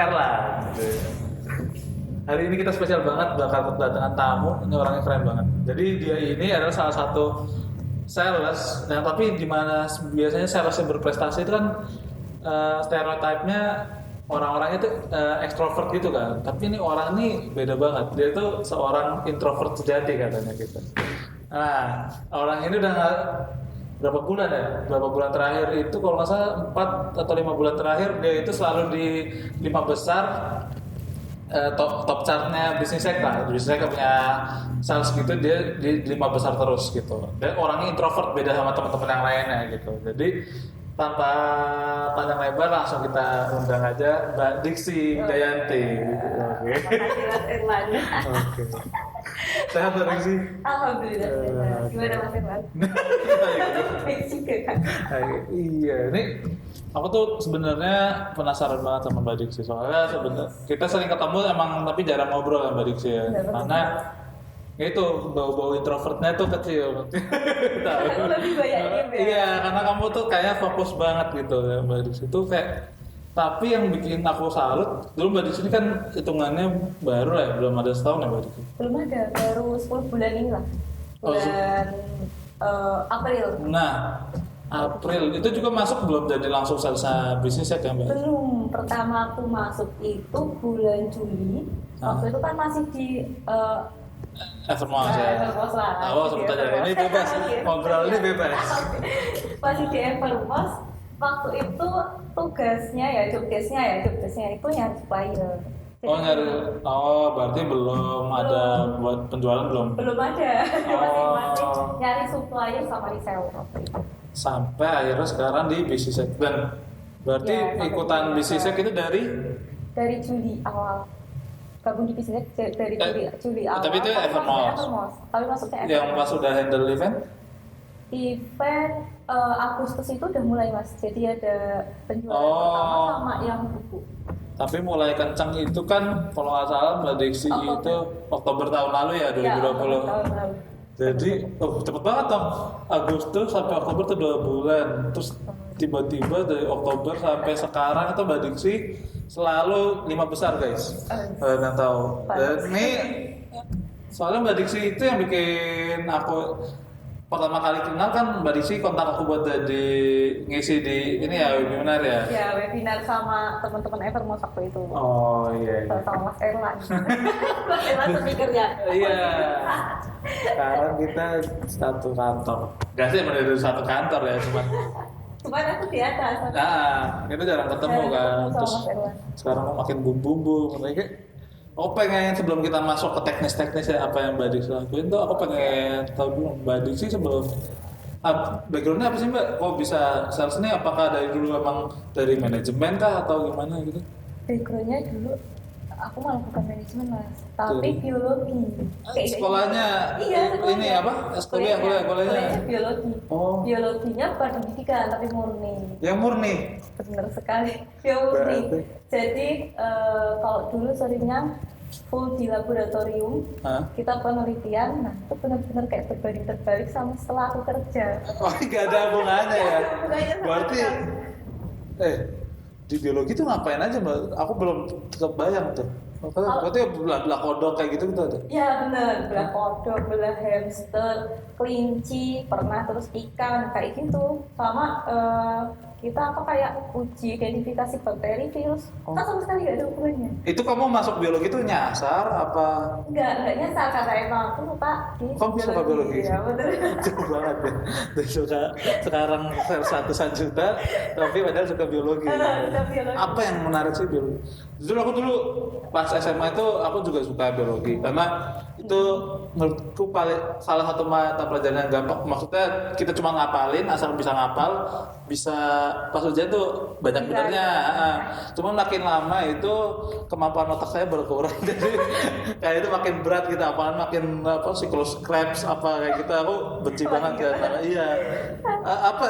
R lah. Hari ini kita spesial banget bakal kedatangan tamu. Ini orangnya keren banget. Jadi dia ini adalah salah satu sales. Nah tapi di mana biasanya sales yang berprestasi itu kan stereotipnya orang-orangnya itu ekstrovert gitu kan. Tapi ini orang ini beda banget. Dia itu seorang introvert sejati katanya gitu. Nah orang ini udah berapa bulan ya? Berapa bulan terakhir itu kalau nggak salah 4 atau 5 bulan terakhir dia itu selalu di 5 besar top chartnya bisnis sektor. Bisnis sektor punya sales gitu dia di 5 besar terus gitu. Dan orangnya introvert beda sama teman-teman yang lainnya gitu. Jadi tanpa panjang lebar langsung kita undang aja Mbak Diksi Dayanti. Oke. Mas Irwan. Oke. Sehat Mbak Diksi? Alhamdulillah sehat. Gimana Mas Irwan? Baik juga kan. Iya, ini aku tuh sebenarnya penasaran banget sama Mbak Diksi soalnya sebenarnya kita sering ketemu emang tapi jarang ngobrol sama Mbak Diksi ya. Karena itu bau-bau introvertnya tuh kecil. Lebih banyak game ya. Iya, karena kamu tuh kayaknya fokus banget gitu ya Mbak Diksi tuh kayak. Tapi yang bikin aku salut, dulu Mbak Diksi ini kan hitungannya baru lah ya, belum ada setahun ya Mbak Diksi? Belum ada, baru 10 bulan ini lah. Bulan April. Nah, April itu juga masuk belum jadi langsung salsa bisnis ya Mbak? Belum, pertama aku masuk itu bulan Juli. Waktu itu kan masih di Evermos ya? Evermos lah. Oh, sebut aja, ini bebas, ngobrol ini bebas. Masih di Evermos. Waktu itu tugasnya job desk-nya itu nyari supplier. Oh nyari, berarti belum ada buat penjualan belum? Belum ada, masih nyari supplier sama reseller waktu itu. Sampai akhirnya sekarang di bisnis dan berarti Ya, ikutan bisnis itu dari Juli awal. Gabung di bisnis dari Juli awal. Tapi itu Evermos. Tapi masuknya Evermos. Yang pas udah handle event? Event Agustus itu udah mulai Mas. Jadi ada penjualan pertama sama yang buku. Tapi mulai kencang itu kan kalau nggak salah Mbak Diksi itu Oktober tahun lalu ya 2020. Ya, tahun lalu. Jadi cepet banget dong. Agustus sampai Oktober tuh 2 bulan. Terus tiba-tiba dari Oktober sampai sekarang itu Mbak Diksi selalu 5 besar guys. Kalian tahu. Dan ini soalnya Mbak Diksi itu yang bikin aku pertama kali kenal kan Mbak Diksi kontak aku buat jadi ngisi di ini ya webinar ya. Ya webinar sama teman-teman Evermos waktu itu. Oh iya. Sama Mas Erlan. Mas Erlan speakernya. Iya. Sekarang kita satu kantor. Gak sih dari satu kantor ya Cuman aku di atas. Nah, kita jarang ketemu kan. Terus sekarang makin bumbu-bumbu. Aku pengen sebelum kita masuk ke teknis-teknis ya apa yang Mbak Diksi lakuin tuh aku pengen tahu dulu Mbak Diksi sebelum backgroundnya apa sih Mbak? Kok bisa sales ini apakah dari dulu emang dari manajemen kah atau gimana gitu? Backgroundnya dulu aku malah bukan manajemen Mas, tapi biologi. Sekolahnya ini apa? Kuliahnya biologi. Oh. Biologinya bukan pendidikan tapi murni. Yang murni. Benar sekali. Murni. Jadi kalau dulu seringnya full di laboratorium, kita penelitian, nah itu benar-benar kayak berbanding terbalik sama setelah aku kerja. Oh, nggak ada hubungannya ya? Berarti, di biologi tuh ngapain aja Mbak? Aku belum kebayang tuh. Berarti belah kodok kayak gitu ada? Iya benar, belah kodok, belah hamster, kelinci, pernah terus ikan kayak gitu. Sama kita kayak uji identifikasi bakteri, virus, kan sama sekali nggak ada hubungannya. Itu kamu masuk biologi tuh nyasar apa? Nggak nyasar karena emang aku suka di kamu suka biologi? Iya betul. Jauh banget ya. Suka sekarang 100 juta, tapi padahal suka biologi. Apa yang menarik sih biologi? Dulu pas SMA itu aku juga suka biologi karena itu menurutku salah satu mata pelajaran yang gampang. Maksudnya kita cuma ngapalin, asal bisa ngapal, bisa pas ujian tuh banyak benernya. Cuma makin lama itu kemampuan otak saya berkurang, jadi kayak itu makin berat gitu, apalagi makin siklus Krebs apa kayak gitu. Aku benci banget kan. Iya. Apa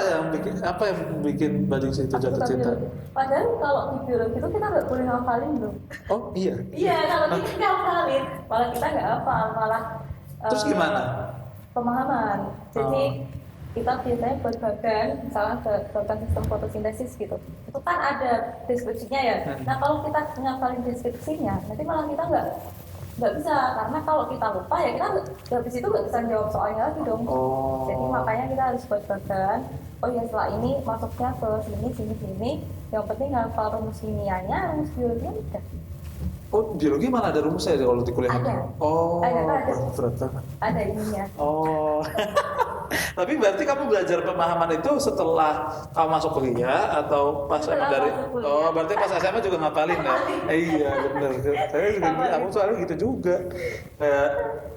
yang bikin Mbak Diksi itu jatuh cinta? Padahal kalau di biologi itu kita nggak boleh ngapalin loh. Oh iya. Iya kalau kita ngapalin, malah kita nggak hafal, malah. Terus gimana? Pemahaman. Jadi kita biasanya buat bagan, misalnya bagan sistem fotosintesis gitu, itu kan ada deskripsinya ya. Nah kalau kita ngapalin deskripsinya, nanti malah kita nggak bisa, karena kalau kita lupa ya kita habis itu nggak bisa jawab soalnya lagi dong. Jadi makanya kita harus buat bagan. Oh ya setelah ini masuknya ke sini. Yang penting hafal rumus kimianya, rumus biologinya udah. Oh, biologi mana ada rumusnya ya kalau di kuliah? Ada. Oh, Ada. berat banget. Ada ininya. Oh. Tapi berarti kamu belajar pemahaman itu setelah kamu masuk kuliah atau pas Setelah emang dari masuk kuliah. Oh, berarti pas SMA juga ngapalin ya? Iya, bener. Saya juga aku soalnya gitu juga.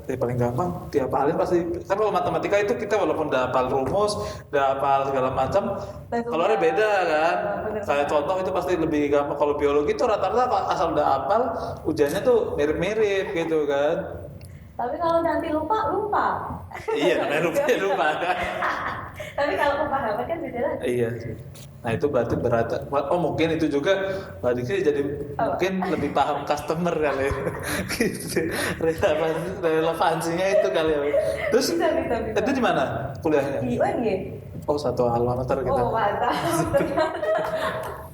Kayak paling gampang dihafalin pasti. Kan kalau matematika itu kita walaupun udah hafal rumus, udah hafal segala macam, kalau ada beda kan. Kayak contoh itu pasti lebih gampang. Kalau biologi itu rata-rata asal udah hafal, ujiannya tuh mirip-mirip gitu kan. Tapi kalau nanti lupa. Iya, namanya lupa kan. Tapi kalau pemahaman kan beda lagi. Iya sih. Nah itu berarti berat. Oh mungkin itu juga Mbak Diksi jadi mungkin lebih paham customer kali ya. Gitu. Relevansinya itu kali ya. Terus Bisa. itu di mana kuliahnya? Di UNY. Oh satu alma mater kita. Oh mantap.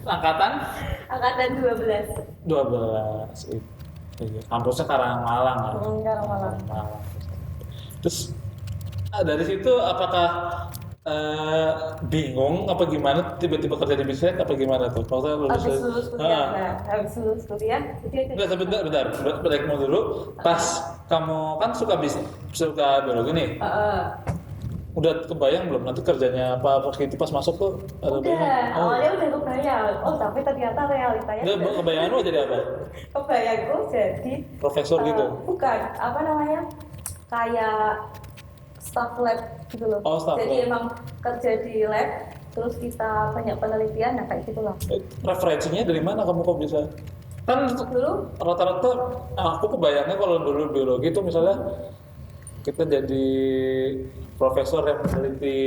Angkatan? Angkatan 12. 12. Iya. Kampusnya Karangmalang kan? Karangmalang. Terus dari situ apakah bingung apa gimana tiba-tiba kerja di bisnis apa gimana tuh? Habis lulus kuliah, habis lulus kuliah, bentar, break dulu. Pas kamu kan suka biologi nih. Udah kebayang belum nanti kerjanya apa itu pas masuk tuh? Awalnya udah kebayang. Oh tapi ternyata realitanya. Enggak, kebayangan lu jadi apa? Kebayangku jadi profesor gitu? Bukan, apa namanya? Kayak staff lab gitu loh. Oh, staff jadi lab. Emang kerja di lab, terus kita banyak penelitian, nah kayak gitulah. Referensinya dari mana kamu kok bisa? Kan Dulu rata-rata aku kebayangnya kalau dulu biologi itu misalnya kita jadi profesor yang meneliti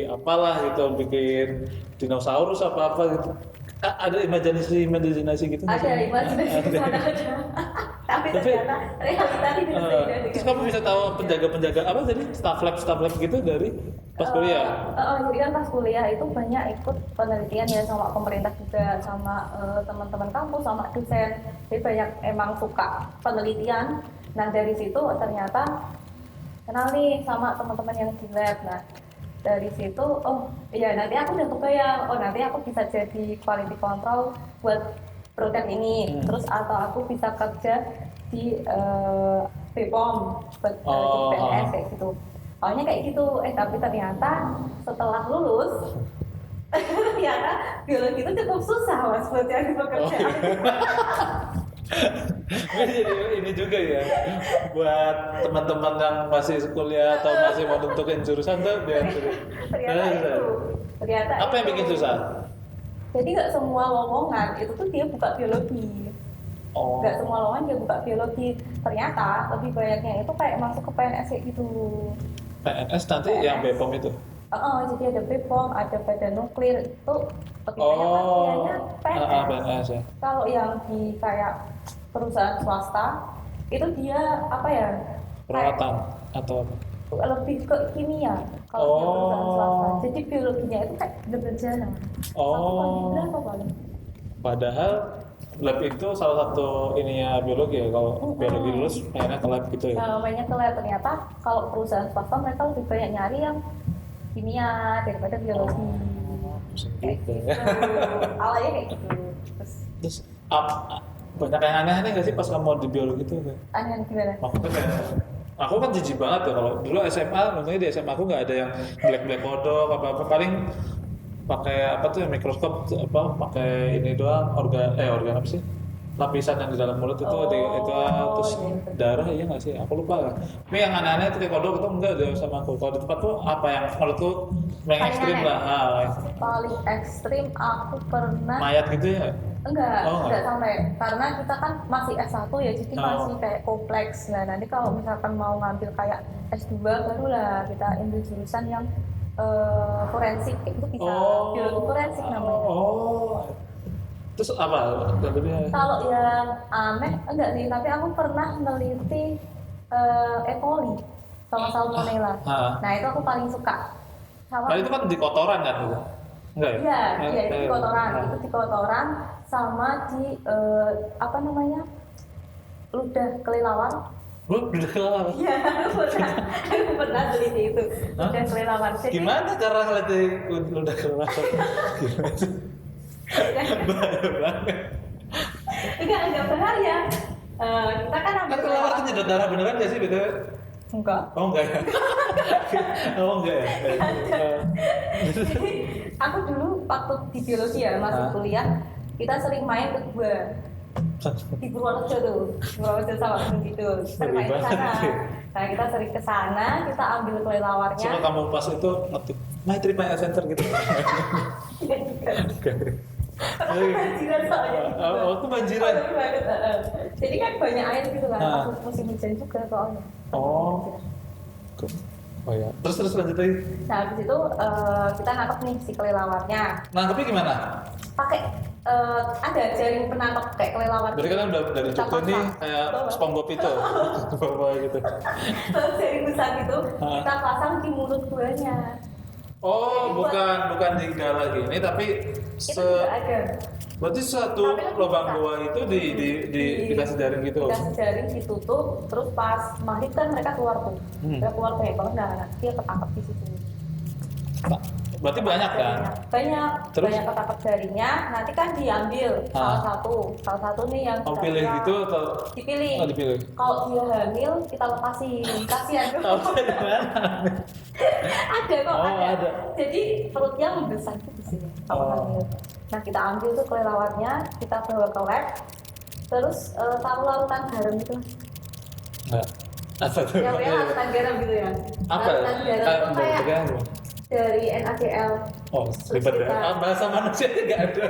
apalah gitu, bikin dinosaurus apa gitu. Ada imajinasi gitu? ada imajinasi di sana aja. Tapi ternyata realita tidak beda. Terus kamu bisa tahu penjaga apa tadi staff lab gitu dari pas kuliah? Jadi kan pas kuliah itu banyak ikut penelitian ya sama pemerintah juga, sama teman-teman kampus, sama dosen. Jadi banyak emang suka penelitian. Nah dari situ ternyata kenal nih sama teman-teman yang di lab. Nah dari situ, oh iya nanti aku udah kebayang, oh nanti aku bisa jadi quality control buat produk ini, terus atau aku bisa kerja di BPOM buat di PNS kayak gitu. Awalnya kayak gitu, tapi ternyata setelah lulus ternyata biologi itu cukup susah mas buat cari pekerjaan. Jadi ini juga ya buat teman-teman yang masih kuliah atau masih mau tentuin jurusan tuh biar ternyata apa yang bikin susah? Jadi nggak semua lowongan itu tuh dia buka biologi. Nggak semua lowongan dia buka biologi. Ternyata lebih banyaknya itu kayak masuk ke PNS kayak gitu. PNS nanti yang BPOM itu? Jadi ada BPOM, ada badan nuklir itu lebih banyak pasien PNS ya. Kalau yang di kayak perusahaan swasta itu dia apa ya? Perawatan atau apa? Lebih ke kimia kalau di perusahaan swasta. Jadi biologinya itu kayak berjalan. Berapa paling? Padahal lab itu salah satu ininya biologi ya. Kalau biologi lulus mainnya ke lab gitu ya. Kalau mainnya ke lab ternyata kalau perusahaan swasta mereka lebih banyak nyari yang kimia daripada biologi. Kayak gitu. Awalnya kayak gitu. Terus banyak yang aneh-aneh nggak sih pas kamu di biologi itu? Aneh gimana? Maksudnya kayak aku kan jijik banget ya kalau dulu SMA, makanya di SMA aku nggak ada yang black kodok apa paling pakai apa tuh mikroskop apa pakai ini doang organ apa sih lapisan yang di dalam mulut itu terus darah iya nggak sih aku lupa lah. Tapi yang aneh-aneh itu kayak kodok itu enggak deh sama aku. Kalau di tempat tuh apa yang menurutku paling ekstrim lah? Paling ekstrim aku pernah mayat gitu ya? Enggak sampai karena kita kan masih S1 ya jadi masih kayak kompleks. Nah nanti kalau misalkan mau ngambil kayak S2 barulah kita ambil jurusan yang forensik itu bisa biologi forensik namanya. Terus apa? Kalau yang aneh enggak sih, tapi aku pernah meneliti E. coli sama salmonella. Nah itu aku paling suka sama Nah itu kan di kotoran kan itu? Enggak ya? iya itu di kotoran, Nah. itu di kotoran sama di apa namanya, ludah kelelawar. Gue udah kelelawar. Iya, aku pernah teliti itu. Ludah kelelawar. Jadi, Gimana cara ngeliatin udah kelelawar? Gimana sih? Bahaya banget. enggak bahaya. Kita kan Kan ambil kelelawar tuh nyedot darah beneran gak sih BTW? enggak. Oh enggak ya? Oh enggak ya? Jadi aku dulu waktu di biologi ya masih kuliah, kita sering main ke gua di Purworejo tuh, Purworejo sama gitu, sering main ke sana. Nah kita sering ke sana, kita ambil kelelawarnya. Coba kamu pas itu ngetik My Trip My Center gitu. Banjiran soalnya. Oh, aku banjiran. Jadi kan banyak air gitu kan, pas musim hujan juga soalnya. Oh. Oh ya. Terus lanjut lagi. Nah habis itu kita nangkep nih si kelelawarnya. Nangkepnya gimana? Pakai ada jaring penangkap kayak kelelawar. Berarti kan udah dari Kita Jogja nih pasang. kayak Bawa. SpongeBob itu. Bawa gitu. Terus jaring besar gitu, kita pasang di mulut buahnya. Oh, Jadi bukan di gala gini tapi Itu juga ada. berarti satu Tapi lebih lubang besar. gua itu dikasih jaring gitu. Dikasih jaring ditutup, terus pas maghrib kan mereka keluar tuh. Mereka keluar banyak banget, nah dia ketangkap di situ. Berarti banyak kan? Banyak, Terus? banyak ketangkap jaringnya. Nanti kan diambil salah satu nih yang Mau kira-kira pilih gitu atau dipilih. Oh, dipilih. Kalau dia hamil kita lepasin, kasihan tuh. Tahu saya di mana? Ada kok, Oh, ada. Jadi perutnya membesar tuh di sini kalau Oh. hamil. Nah kita ambil tuh kelelawarnya, kita bawa ke lab, terus taruh larutan garam itu. Enggak. Apa tuh? Ya kayak larutan garam gitu ya. Apa? Larutan garam tuh kayak Garam. dari NaCl. Oh, ribet ya. kita- Bahasa manusia nggak ada.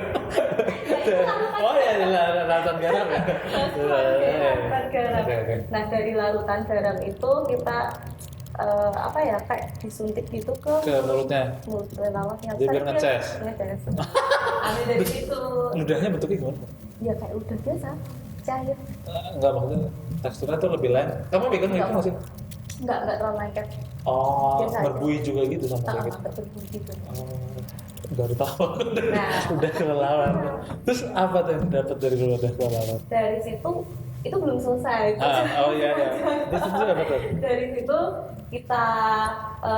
Oh ya, larutan garam ya. Larutan garam. Oke. Nah dari larutan garam itu kita apa ya, kayak disuntik gitu ke Ke mulutnya. mulut kelelawarnya. Jadi biar ngeces. Ngeces. Ambil dari situ. Ludahnya bentuknya gimana? Ya kayak udah biasa, cair. Enggak, maksudnya teksturnya tuh lebih lain. Kamu pegang itu nggak sih? Enggak terlalu lengket. Oh, Biasa aja. berbui juga gitu sama kayak gitu. Enggak berbunyi gitu. Oh, baru tahu. Nah. Udah kelelawar. Terus apa tuh yang dapat dari udah kelelawar? Dari situ itu belum selesai. Oh iya iya. Terus itu apa tuh? Dari situ kita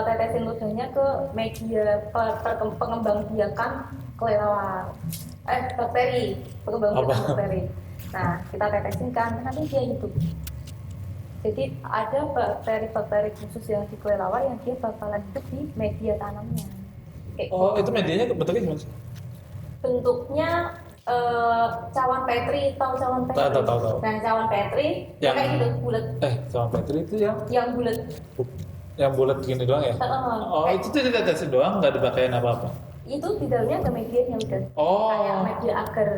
tetesin ludahnya ke media pengembangbiakan kelelawar. Bakteri, pengembangbiakan Apa? bakteri. Nah, kita tetesin kan, nanti dia hidup. Jadi ada bakteri-bakteri khusus yang di kelelawar yang dia bakalan hidup di media tanamnya. Kayak Oh, gitu. itu medianya bentuknya gimana sih? Bentuknya cawan Petri, tahu cawan Petri? Tahu. Nah, cawan Petri Yang- kayak gitu bulat, Sama Petri itu yang bulat gini doang ya? Oh, itu tuh ditetesin doang, nggak dipakein apa-apa? itu di dalamnya ada medianya udah Oh. kayak media agar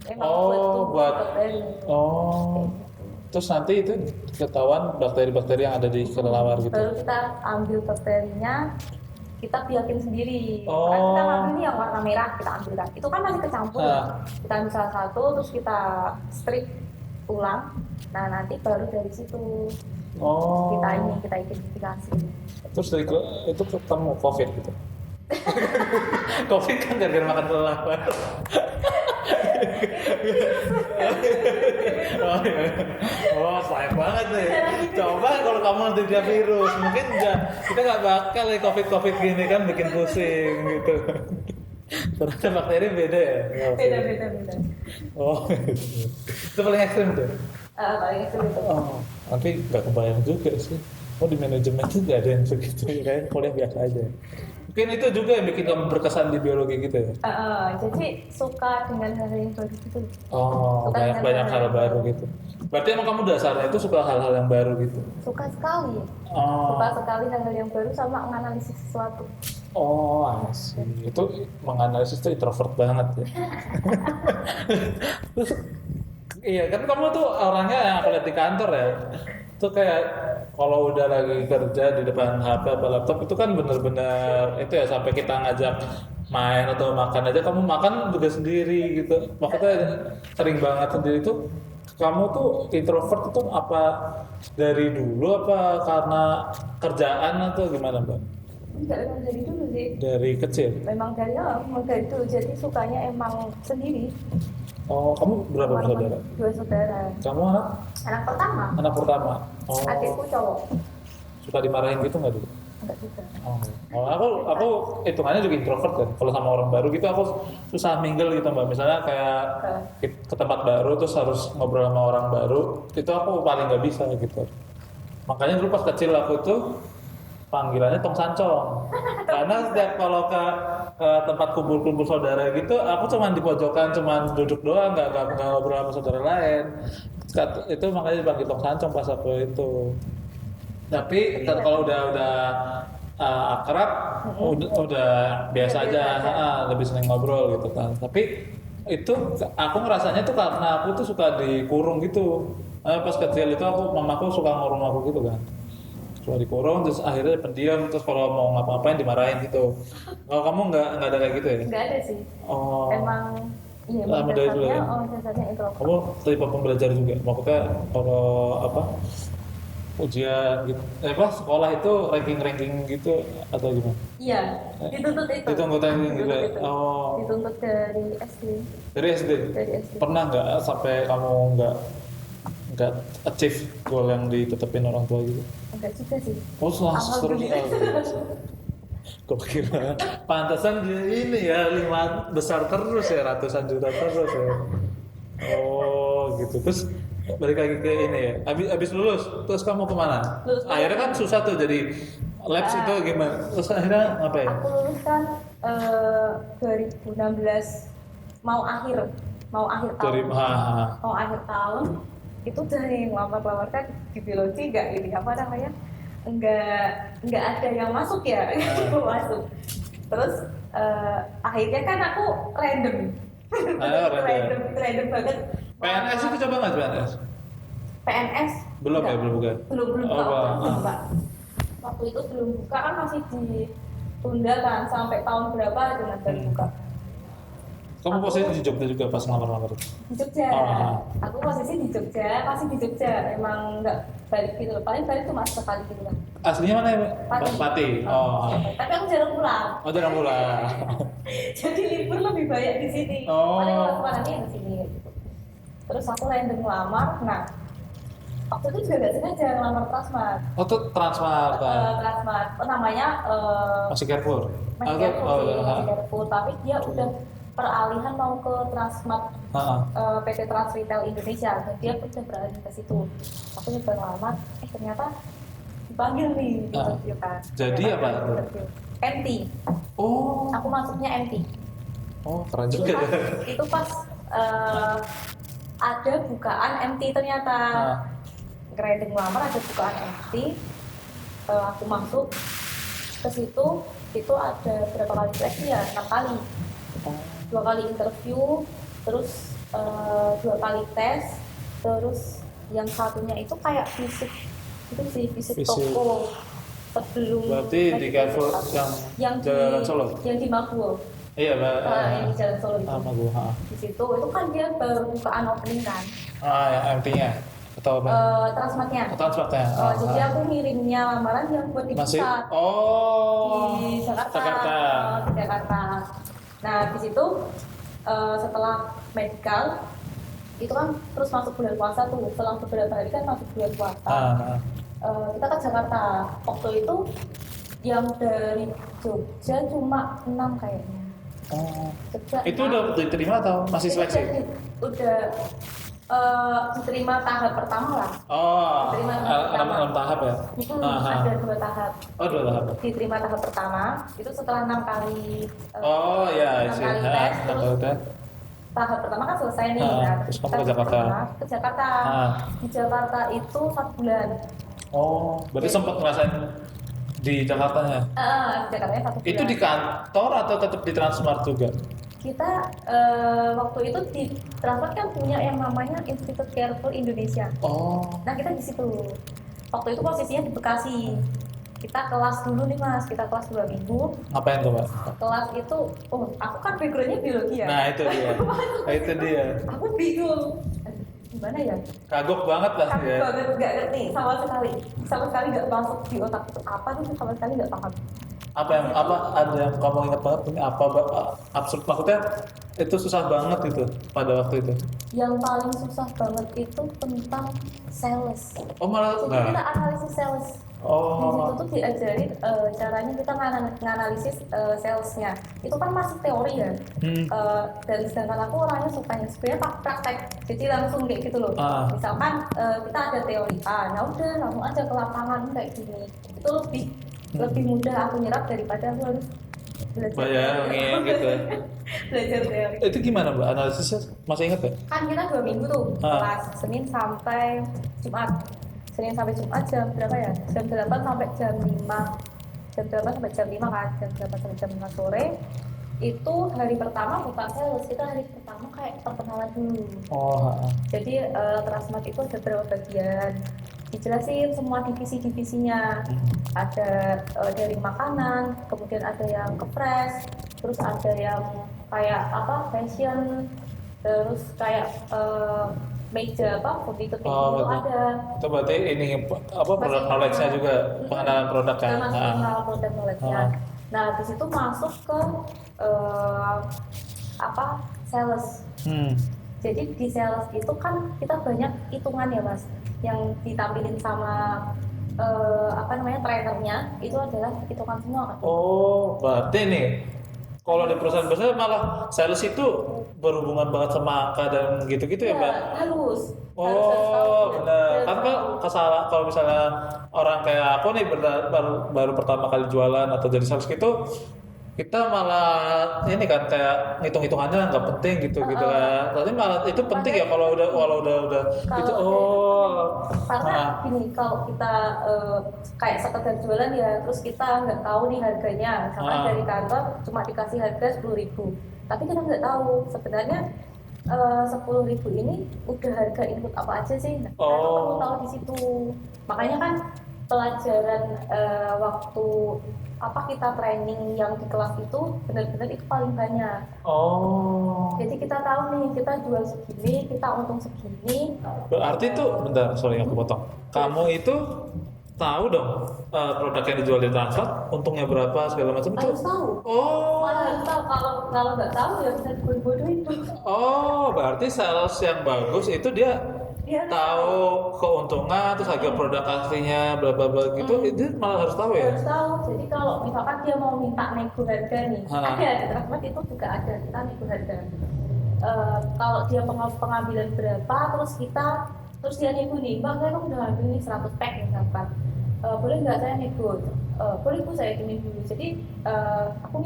emang Oh, buat- bakteri. Oh. Terus nanti itu ketahuan bakteri-bakteri yang ada di kelelawar gitu? Baru kita ambil bakterinya, kita biakin sendiri. Oh. Kan kita ambil nih yang warna merah, kita ambil kan. Itu kan masih kecampur. Kita ambil salah satu, terus kita strip ulang. Nah nanti baru dari situ Oh. kita identifikasi. Terus dari itu ketemu COVID gitu? COVID kan gara-gara makan kelelawar. Oh, iya. Oh, sayang banget nih. Coba kalau kamu nanti dia virus, mungkin kita nggak bakal ya COVID gini kan bikin pusing gitu. Ternyata bakteri beda ya? Beda. Oh, gitu. Itu paling ekstrim tuh. Paling itu. Oh, tapi nggak kebayang juga sih. Oh, di manajemen tuh nggak ada yang segitu, kayak kuliah biasa aja. Mungkin itu juga yang bikin kamu berkesan di biologi gitu ya? Jadi suka dengan hal yang baru gitu. Oh, Suka dengan banyak hal yang baru gitu. Berarti emang kamu dasarnya itu suka hal-hal yang baru gitu? Suka sekali. Oh, Suka sekali hal yang baru sama menganalisis sesuatu. asik. Itu menganalisis itu introvert banget ya. Terus, iya kan kamu tuh orangnya yang aku lihat di kantor ya. Tuh kayak kalau udah lagi kerja di depan HP atau laptop itu kan bener-bener itu ya sampai kita ngajak main atau makan aja kamu makan juga sendiri gitu. Maksudnya sering banget sendiri tuh. Kamu tuh introvert itu apa dari dulu apa karena kerjaan atau gimana Mbak? Enggak, memang dari dulu sih. Dari kecil. Memang dari dulu, jadi sukanya emang sendiri. Oh, kamu berapa bersaudara? 2 saudara. Kamu Anak pertama, anak pertama. Oh, adikku cowok. suka dimarahin gitu nggak dulu? Enggak juga. Oh, aku hitungannya juga introvert kan. Kalau sama orang baru gitu aku susah mingle gitu mbak. Misalnya kayak ke tempat baru terus harus ngobrol sama orang baru, itu aku paling nggak bisa gitu. Makanya dulu pas kecil aku tuh panggilannya tong sancong. Karena setiap kalau ke tempat kumpul-kumpul saudara gitu, aku cuman di pojokan, cuman duduk doang, nggak ngobrol sama saudara lain. Itu makanya dipanggil tong sancong pas aku itu. Tapi kalau udah akrab, udah biasa aja, lebih sering ngobrol gitu kan. Tapi itu aku ngerasanya tuh karena aku tuh suka dikurung gitu. Pas kecil itu mamaku suka ngurung aku gitu kan. Suka dikurung, terus akhirnya pendiam, terus kalau mau ngapa-ngapain dimarahin gitu. Kalau kamu nggak ada kayak gitu ya? Nggak ada sih. Oh. Emang iya, Sama dari dulu ya? dasarnya introvert. Kamu tipe pembelajar juga? Maksudnya kalau ujian gitu, sekolah itu ranking gitu atau gimana? Iya, dituntut itu. Dituntut ranking gitu ya? itu. Oh. Dituntut dari SD. Dari SD? Dari SD. Pernah nggak sampai kamu nggak achieve goal yang ditetepin orang tua gitu? Enggak juga sih. Oh, terus gue kira pantasan dia ini ya 5 besar terus ya, ratusan juta terus ya. Oh gitu. Terus balik lagi ke ini ya. Abis lulus, terus kamu kemana? Akhirnya kan susah tuh jadi labs itu gimana? Terus akhirnya ngapain? Aku lulus kan 2016 mau akhir tahun. Mau akhir tahun itu dari ngelamar kan di biologi nggak ini apa namanya? Nggak ada yang masuk ya. Masuk. Terus akhirnya kan aku random banget. PNS itu coba nggak PNS? PNS Belum ya, belum buka. Belum buka. Waktu itu belum buka kan masih ditunda kan sampai tahun berapa dengan baru buka. Kamu posisi di Jogja juga pas ngelamar-lamar itu? Di Jogja. Aku posisi di Jogja, masih di Jogja. Emang nggak balik gitu. Paling balik cuma sekali gitu kan. Aslinya mana ya? Pati. Oh. Tapi aku jarang pulang. Oh, jarang pulang. Jadi libur lebih banyak di sini. Oh. Paling kalau kemana-mana yang di sini. Gitu. Terus aku random ngelamar. Nah, waktu itu juga nggak sengaja ngelamar Transmart. Oh, itu Transmart kan? Transmart. Namanya masih Carrefour? Masih Carrefour. Tapi dia udah peralihan mau ke Transmart, PT Trans Retail Indonesia. Dan dia udah beralih ke situ. Aku nyoba ngelamar, ternyata dipanggil nih interview kan. Jadi apa? MT. Oh. Aku masuknya MT. Oh, keren juga ya. Itu pas ada bukaan MT ternyata. Grading ngelamar ada bukaan MT. Aku masuk ke situ, itu ada berapa kali seleksi ya? 6 kali. 2 kali interview, terus 2 kali tes, terus yang satunya itu kayak visit toko sebelum. Berarti di Carrefour yang Jalan Solo? Yang di Maguwo. Iya, Mbak. Yang di Jalan Solo itu. Maguwo. Di situ itu kan dia baru bukaan opening kan. Yang MT-nya atau apa? Transmartnya. Transmartnya. Jadi aku ngirimnya lamaran yang buat di pusat. Di Jakarta. Di Jakarta. Nah, di situ setelah medical itu kan terus masuk bulan puasa tuh. Setelah beberapa hari kan masuk bulan puasa. Kita ke Jakarta. Waktu itu yang dari Jogja cuma 6 kayaknya. Jogja itu 6. Udah diterima atau masih seleksi? Udah diterima tahap pertama lah. Diterima tahap 6 tahap ya? Ada 2 tahap. 2 tahap. Diterima tahap pertama itu setelah 6 kali. 6 kali tes. Terus tahap pertama kan selesai nih. Terus kamu ke Jakarta. Ke Jakarta. Di Jakarta itu 4 bulan. Berarti sempat ngerasain di Jakartanya? Di Jakartanya 1 bulan. Itu di kantor atau tetap di Transmart juga? Kita waktu itu di Transmart kan punya yang namanya Institut Carrefour Indonesia. Nah kita di situ. Waktu itu posisinya di Bekasi. Kita kelas dulu nih mas, kita kelas 2 minggu. Ngapain tuh mbak? Kelas itu, aku kan backgroundnya biologi ya. Nah itu dia. Aku bingung. Gimana ya? Kagok banget lah ya. Kagok banget, nggak ngerti sama sekali nggak masuk di otak itu apa tuh sama sekali nggak paham. Ada yang kamu ingat banget ini apa absurd maksudnya itu susah banget itu pada waktu itu. Yang paling susah banget itu tentang sales. Oh malah Jadi kita analisis sales. Di situ Oh. tuh diajarin caranya kita nganalisis salesnya. Itu kan masih teori ya. Hmm. Dan sedangkan aku orangnya sukanya sebenarnya praktek. Jadi langsung kayak gitu loh. Misalkan kita ada teori A, nah udah langsung aja ke lapangan kayak gini. Itu lebih mudah aku nyerap daripada aku harus belajar Bayangin gitu. belajar teori. Itu gimana Mbak analisisnya? Masih ingat ya? Kan kita 2 minggu tuh kelas Senin sampai Jumat. Senin sampai Jumat jam berapa ya? Jam 8 sampai jam 5. Jam 8 sampai jam 5 kan? Jam 8 sampai jam 5 sore. Itu hari pertama bukan sales, kita hari pertama kayak perkenalan dulu. Jadi Transmart itu ada berapa bagian, dijelasin semua divisi-divisinya. Ada dari makanan, kemudian ada yang ke fresh, terus ada yang kayak fashion, terus kayak meja furniture itu ada. Itu berarti ini produk knowledge-nya juga, pengenalan produk kan? Masuk pengenalan produk knowledge-nya. Nah, di situ masuk ke sales. Jadi di sales itu kan kita banyak hitungan ya Mas, yang ditampilin sama trainernya itu adalah hitungan semua kan. Oh, berarti nih kalau di perusahaan besar malah sales itu berhubungan banget sama angka dan gitu-gitu ya Mbak? Harus. Benar. Kan kalau misalnya orang kayak aku nih baru pertama kali jualan atau jadi sales gitu, kita malah ini kan kayak hitung-hitungannya nggak penting gitu kan. Tapi malah itu penting ya kalau udah itu karena gini, kalau kita kayak sekedar jualan ya terus kita nggak tahu nih harganya, misalkan dari kantor cuma dikasih harga 10.000, tapi kita nggak tahu sebenarnya 10.000 ini udah harga input apa aja sih. Kita perlu tahu di situ. Makanya kan pelajaran waktu kita training yang di kelas itu benar-benar itu paling banyak. Jadi kita tahu nih kita jual segini, kita untung segini. Berarti itu bentar, sorry aku potong. Kamu itu tahu dong produk yang dijual di Transmart untungnya berapa segala macam itu? Harus tahu. Harus tahu. Kalau nggak tahu ya bisa dibodoh-bodohin tuh. Berarti sales yang bagus itu dia tahu keuntungan, terus harga produk aslinya, bla bla bla gitu, itu malah harus tahu ya? Harus tahu. Jadi kalau misalkan dia mau minta nego harga nih, ada di Transmart itu juga ada kita nego harga. Kalau dia pengambilan berapa, terus dia nego nih, Mbak saya kan udah ambil nih 100 pack misalkan. Boleh nggak saya nego? Boleh Bu, saya hitungin dulu. Jadi aku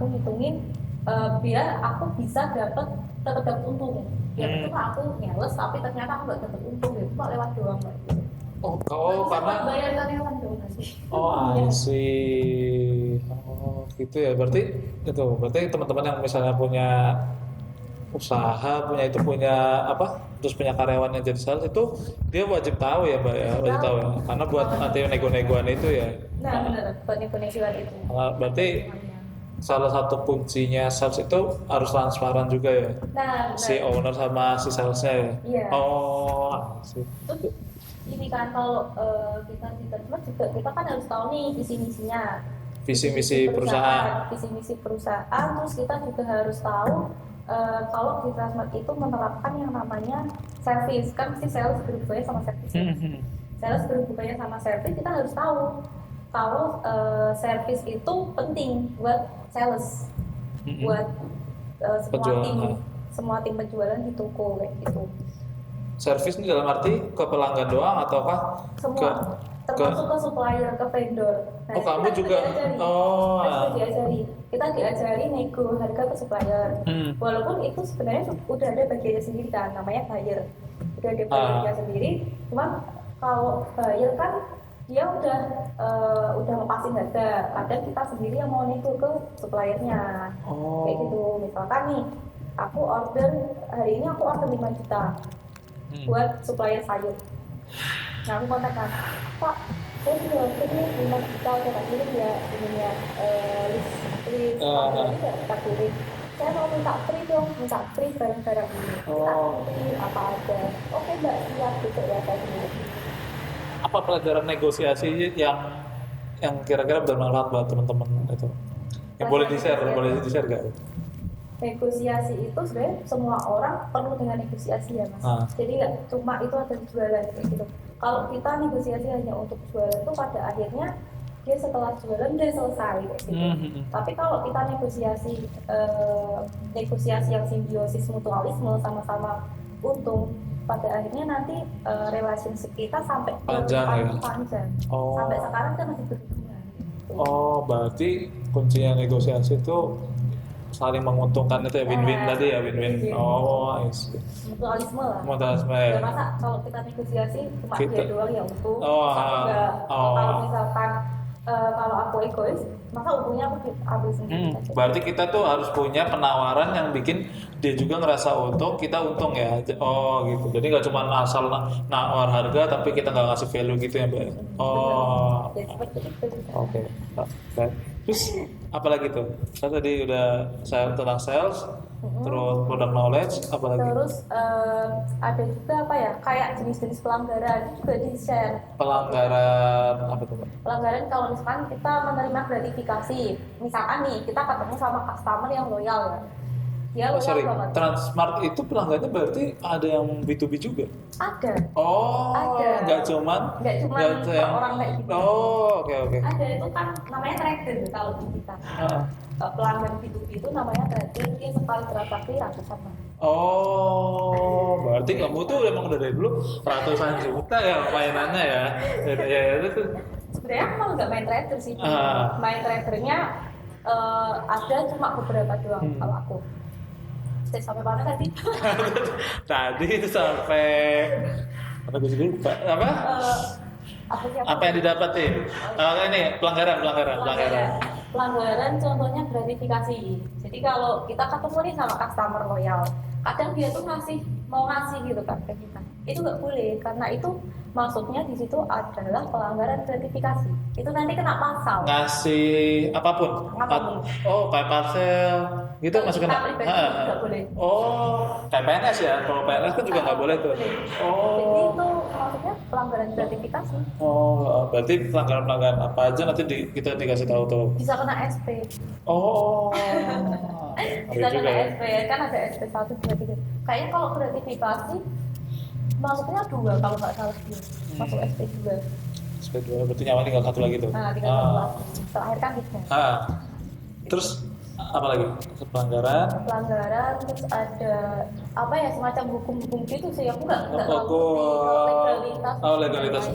ngitungin biar aku bisa tetap dapat untung. Biar itu aku nyales tapi ternyata aku nggak dapat untung, itu cuma lewat doang Mbak. Karena bayar karyawan dong nanti. I see. Gitu ya. Berarti teman-teman yang misalnya punya usaha, terus punya karyawan yang jadi sales itu dia wajib tahu ya Mbak ya, wajib tahu ya. Karena buat nanti nego-negoan itu ya. Nah benar, buat nego-negoan itu. Berarti salah satu kuncinya sales itu harus transparan juga ya. Si owner sama si salesnya ya. Iya. Sih. Terus ini kan kalau kita di Transmart juga kita kan harus tahu nih visi-misinya. Visi-misi perusahaan. Visi-misi perusahaan, terus kita juga harus tahu kalau di Transmart itu menerapkan yang namanya service. Kan mesti sales berhubungannya sama service. Sales berhubungannya sama service, kita harus tahu kalau service itu penting buat sales, buat semua tim penjualan di toko kayak gitu. Service ini dalam arti ke pelanggan doang ataukah semua termasuk ke supplier, ke vendor. Nah, kamu juga kita diajari nego harga ke supplier. Walaupun itu sebenarnya udah ada bagiannya sendiri kan, namanya buyer. Udah ada bayarnya sendiri. Cuma kalau buyer kan dia udah lepasin harga. Kadang kita sendiri yang mau nego ke suppliernya. Kayak gitu. Misalkan nih, hari ini aku order 5 juta buat supplier sayur. Nah aku kontakkan, Pak, saya sudah ordernya 5 juta, saya kirim ya ininya list ordernya kita kirim. Saya mau minta free barang-barang ini. Free apa aja? Oke Mbak, siap gitu ya saya kirim. Apa pelajaran negosiasi yang kira-kira bermanfaat buat teman-teman itu? Yang boleh di-share nggak? Negosiasi itu sebenarnya semua orang perlu dengan negosiasi ya mas. Jadi nggak cuma itu ada jualan kayak gitu. Kalau kita negosiasi hanya untuk jualan itu pada akhirnya dia setelah jualan udah selesai kayak gitu. Tapi kalau kita negosiasi yang simbiosis mutualisme sama-sama untung, pada akhirnya nanti relationship kita sampai panjang. Sampai sekarang kan masih berhubungan. Oh, berarti kuncinya negosiasi itu saling menguntungkan itu ya, win-win tadi ya, win-win. Oh, mutualisme lah. Mutualisme ya. Masa kalau kita negosiasi cuma dia doang yang untung, Oh. kalau misalkan kalau aku egois, maka untungnya aku ambil sendiri. Berarti kita tuh harus punya penawaran yang bikin dia juga ngerasa untung, kita untung ya. Oh gitu. Jadi nggak cuma asal nawar harga, tapi kita nggak ngasih value gitu ya, Mbak. Oh. Oke. Terus apalagi tuh? Saya tadi udah tentang sales, terus product knowledge, apalagi? Terus ada juga apa ya? Kayak jenis-jenis pelanggaran juga di-share. Pelanggaran apa tuh, Mbak? Pelanggaran kalau misalkan kita menerima gratifikasi, misalkan nih kita ketemu sama customer yang loyal ya. Dia loyal banget. Transmart itu pelanggarannya berarti ada yang B2B juga? Ada. Oh, ada. Nggak cuman yang orang kayak gitu. Oh, oke. Ada itu kan namanya trader kalau di kita. Pelanggan B2B itu namanya trader, dia sekali transaksi ratusan. Oh, berarti kamu tuh emang udah dari dulu ratusan juta ya mainannya ya. Ya itu. Sebenarnya aku malah nggak main trader sih. Main tradernya ada cuma beberapa doang kalau aku. Sampai mana tadi? Tadi itu sampai apa gue juga lupa. Apa yang didapatin? Ini pelanggaran contohnya gratifikasi. Jadi kalau kita ketemu nih sama customer loyal, kadang dia tuh mau ngasih gitu kan ke kita. Itu nggak boleh karena itu maksudnya di situ adalah pelanggaran gratifikasi. Itu nanti kena pasal. Ngasih apapun. Oh, kayak parcel gitu masuk kena. Nggak boleh. Oh, kayak PNS ya. Kalau PNS kan juga nggak boleh tuh. Oh. Jadi itu maksudnya pelanggaran gratifikasi. Oh, berarti pelanggaran apa aja nanti kita dikasih tahu tuh. Bisa kena SP. Oh. Bisa kena SP kan ada SP 1, 2, 3. Kayaknya kalau gratifikasi masuknya 2 kalau nggak salah dia. Masuk SP 2. SP 2 berarti nyawa tinggal 1 lagi tuh. Tinggal 1 lagi. Terakhir kan 3. Terus apa lagi? Pelanggaran terus ada apa ya semacam hukum gitu sih, aku nggak tahu legalitas.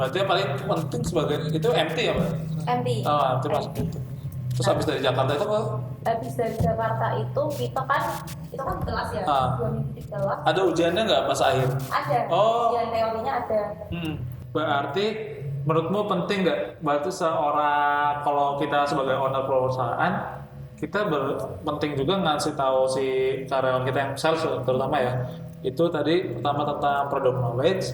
Berarti yang paling penting sebagai itu MT ya, Mbak? MT. MT masuk itu. Terus habis dari Jakarta itu apa? Habis dari Jakarta itu kita kan kelas ya, 2 minggu di kelas. Ada ujiannya nggak pas akhir? Ada. Ujian teorinya ada. Berarti menurutmu penting nggak? Berarti kalau kita sebagai owner perusahaan, kita penting juga ngasih tahu si karyawan kita yang sales terutama ya. Itu tadi pertama tentang product knowledge,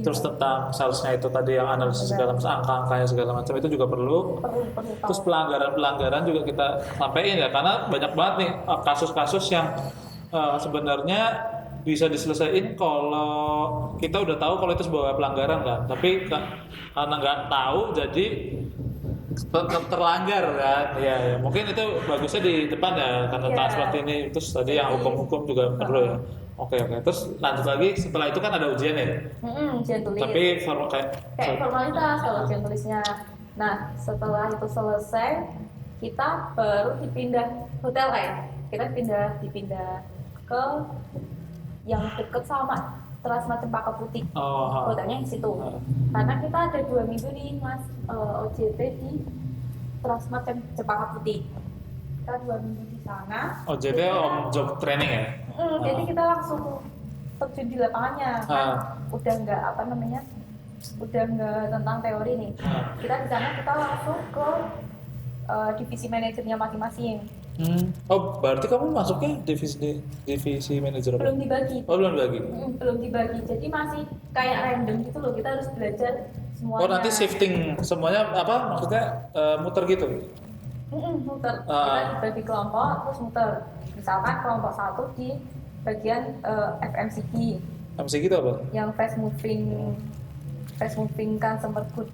terus tentang salesnya itu tadi yang analisis segala macam, angka-angkanya segala macam itu juga perlu. Terus pelanggaran juga kita sampaikan ya, karena banyak banget nih kasus-kasus yang sebenarnya bisa diselesaikan kalau kita udah tahu kalau itu sebuah pelanggaran kan, tapi karena nggak tahu jadi terlanggar kan. Ya mungkin itu bagusnya di depan ya karena seperti ini. Terus tadi yang hukum-hukum juga perlu ya. Oke. Terus lanjut lagi setelah itu kan ada ujian ya. Ujian tulis. Tapi kayak formalitas kalau ujian tulisnya. Nah setelah itu selesai kita baru dipindah hotel kayak. Kita dipindah ke yang deket sama Transmart Cempaka Putih. Hotelnya di situ. Karena kita ada 2 minggu nih Mas OJT di Transmart Cempaka Putih. Kita 2 minggu di sana. OJT on job training ya. Jadi kita langsung terjun di lapangannya. Udah nggak tentang teori nih. Kita di sana kita langsung ke divisi manajernya masing-masing. Oh, berarti kamu masuknya divisi manajer apa? Belum dibagi. Belum dibagi. Belum dibagi. Jadi masih kayak random gitu loh. Kita harus belajar semuanya. Oh, nanti shifting semuanya apa? Maksudnya muter gitu? Muter. Kita dibagi kelompok terus muter. Misalkan kelompok 1 di bagian FMCG. FMCG itu apa? Yang fast moving fast moving kan sempet good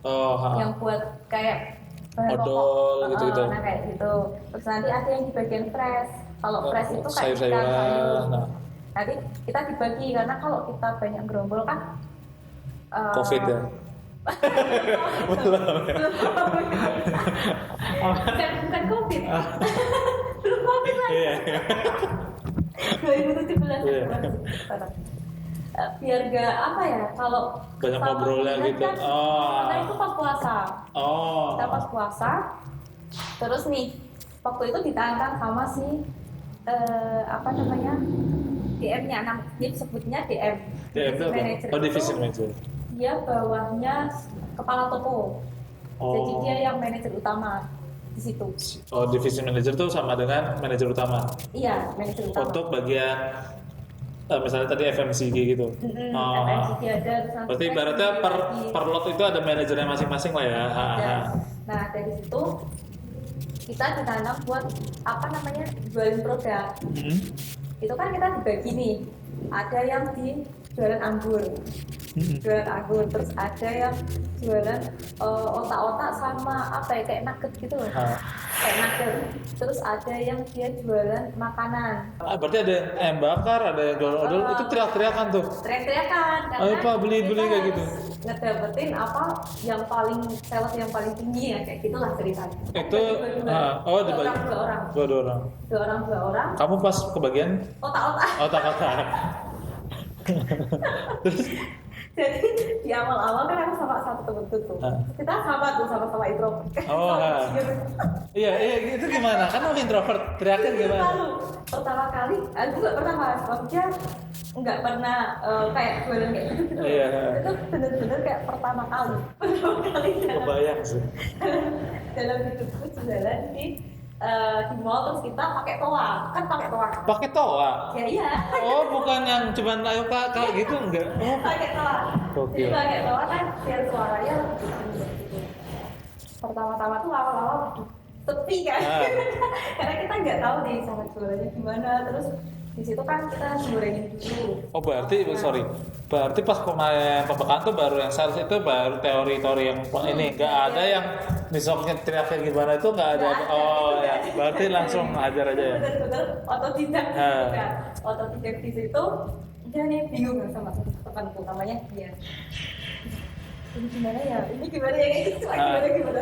yang buat kayak bahan odol pokok. gitu-gitu. Nah kayak gitu. Terus nanti ada yang di bagian fresh. Kalau fresh itu kayak ikan sayur-sayuran. sayur. Nah, Nanti kita dibagi karena kalau kita banyak gerombol kan COVID ya. bukan COVID. Belum COVID lagi. Iya. 2017 Iya. Biar gak apa ya kalau Banyak sama ngobrolnya temen gitu. kan, karena itu pas puasa. Kita pas puasa terus nih waktu itu ditantang sama si apa namanya DM-nya, dia sebutnya DM itu apa? manager. Divisi manager. Dia bawahnya kepala toko. Jadi dia yang manajer utama di situ. Divisi manager tuh sama dengan manajer utama. Iya, manajer utama. Untuk bagian misalnya tadi FMCG gitu. FMCG ada. Berarti ibaratnya per lot itu ada manajernya masing-masing lah ya. Nah dari situ kita ditantang buat apa namanya jualin produk. Itu kan kita dibagi nih. Ada yang di jualan anggur. Jualan anggur, terus ada yang jualan otak-otak sama apa ya kayak nugget gitu loh, kayak nugget. Terus ada yang dia jualan makanan. Berarti ada yang ayam bakar, ada yang jualan odol, itu teriak-teriakan tuh. Teriak-teriakan. Ayo Pak beli kayak gitu. Ngedapetin apa yang paling sales yang paling tinggi ya kayak gitulah ceritanya. Itu dibagi dua orang. Kamu pas kebagian otak-otak. Terus jadi di awal-awal kan aku sama satu temenku tuh. Kita sama-sama introvert. Iya, itu gimana? Kan aku introvert, teriaknya gimana? Pertama kali, aku nggak pernah mas, maksudnya nggak pernah kayak jualan kayak gitu. Iya. Itu bener-bener kayak pertama kali Kebayang sih. dalam hidupku jualan di mall, terus kita pakai toa, kan pakai toa. Pakai toa? Ya iya. Bukan yang cuman ayo kak gitu enggak? Pakai toa. Jadi pakai toa kan biar suaranya lebih tinggi. Pertama-tama tuh awal-awal sepi kan, karena kita nggak tahu nih cara jualannya gimana. Terus di situ kan kita gorengin dulu. Berarti pas pembekaan tuh baru yang sales itu baru teori-teori yang ini, nggak ada yang misoknya teriaknya gimana itu nggak ada. Ya, berarti langsung ajar aja ya. Bener-bener otodidak gitu kan. Otodidak di situ, dia nih bingung sama temanku namanya dia. Ini gimana ya kayak gitu, gimana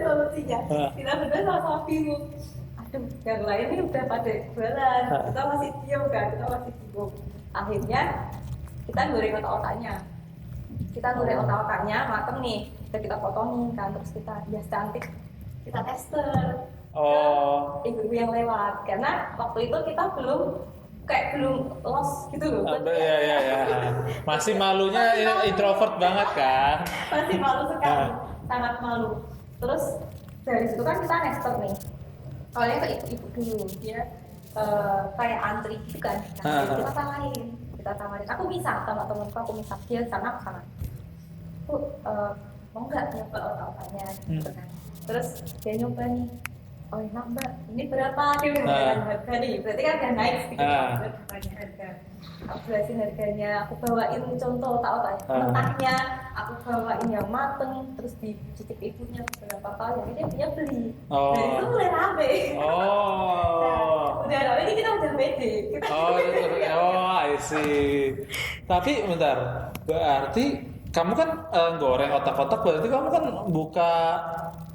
solusinya. Kita berdua sama-sama bingung. Aduh, yang lain ini udah pada jualan, kita masih diam kan, kita masih bingung. Akhirnya kita goreng otak-otaknya, mateng nih, kita potongin kan, terus kita hias cantik, kita tester ke ibu-ibu yang lewat, karena waktu itu kita belum los gitu loh. Iya. Masih malunya introvert banget kan? Masih malu sekali, sangat malu. Terus dari situ kan kita tester nih. Awalnya ke ibu-ibu dulu, dia kayak antri gitu kan. Kita tawarin. Aku bisa sama temenku, dia sana aku sana. Mau nggak nyoba otak-otaknya gitu kan. Terus dia nyoba nih. Oh enak mbak, ini berapa? Dia mengatakan harga nih, berarti kan udah naik sedikit. Bertanya harga. Aku jelasin harganya, aku bawain contoh otak-otak mentahnya, aku bawain yang mateng, terus dicicip ibunya beberapa kali, akhirnya dia beli. Dan itu mulai rame. Udah rame, ini kita udah pede. I see. Tapi bentar, berarti kamu kan goreng otak-otak, berarti kamu kan buka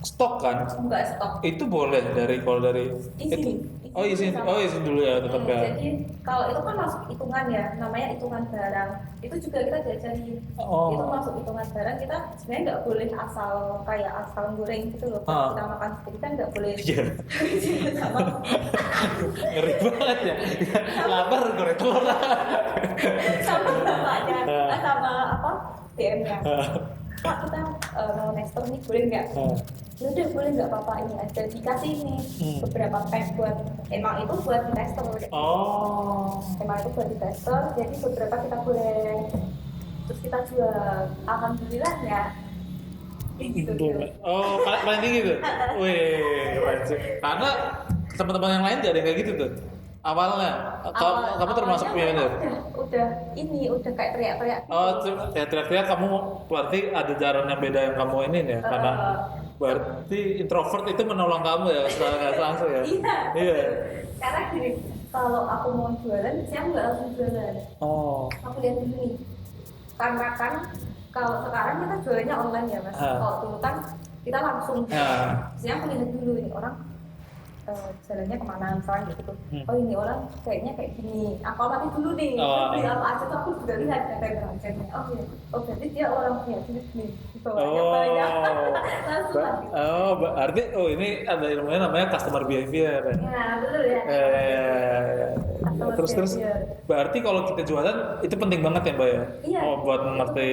stok kan? Buka stok. Itu boleh kalau dari izin dulu ya tetap ya. Jadi kalau itu kan masuk hitungan ya, namanya hitungan barang. Itu juga kita diajarin. Itu masuk hitungan barang, kita sebenarnya nggak boleh asal goreng gitu loh. Kita makan sendiri kan nggak boleh. Ngeri banget ya. Lapar goreng telur. Sama bapaknya, sama DM-nya. Pak kita mau nester nih boleh nggak? Udah boleh nggak apa-apa, ini ada dikasih nih beberapa pack buat emang itu buat di tester. Emang itu buat di tester, jadi beberapa kita goreng terus kita jual. Alhamdulillah ya. Gitu. Paling tinggi tuh. Wih, keren sih. Karena teman-teman yang lain gak ada kayak gitu tuh. Awalnya kamu termasuk pionir. udah kayak teriak-teriak gitu. Oh, ya teriak-teriak kamu berarti ada jalan yang beda yang kamu ini ya, karena berarti introvert itu menolong kamu ya secara langsung ya. Iya. Iya. Karena gini, kalau aku mau jualan, saya nggak langsung jualan. Oh. Aku lihat dulu nih. Karena kan kalau sekarang kita jualannya online ya mas. Kalau dulu kan kita langsung. Saya aku lihat dulu ini orang jalannya kemana misalnya gitu. Oh ini orang kayaknya kayak gini. Aku amati dulu nih. Beli apa aja tuh aku juga lihat kata-katanya. Oh iya. Oh berarti dia orang punya duit nih. Di bawahnya banyak. Langsung lah. Oh berarti ini ada ilmunya namanya customer behavior. Ya betul ya. Terus berarti kalau kita jualan itu penting banget ya mbak ya. Iya. Oh buat mengerti.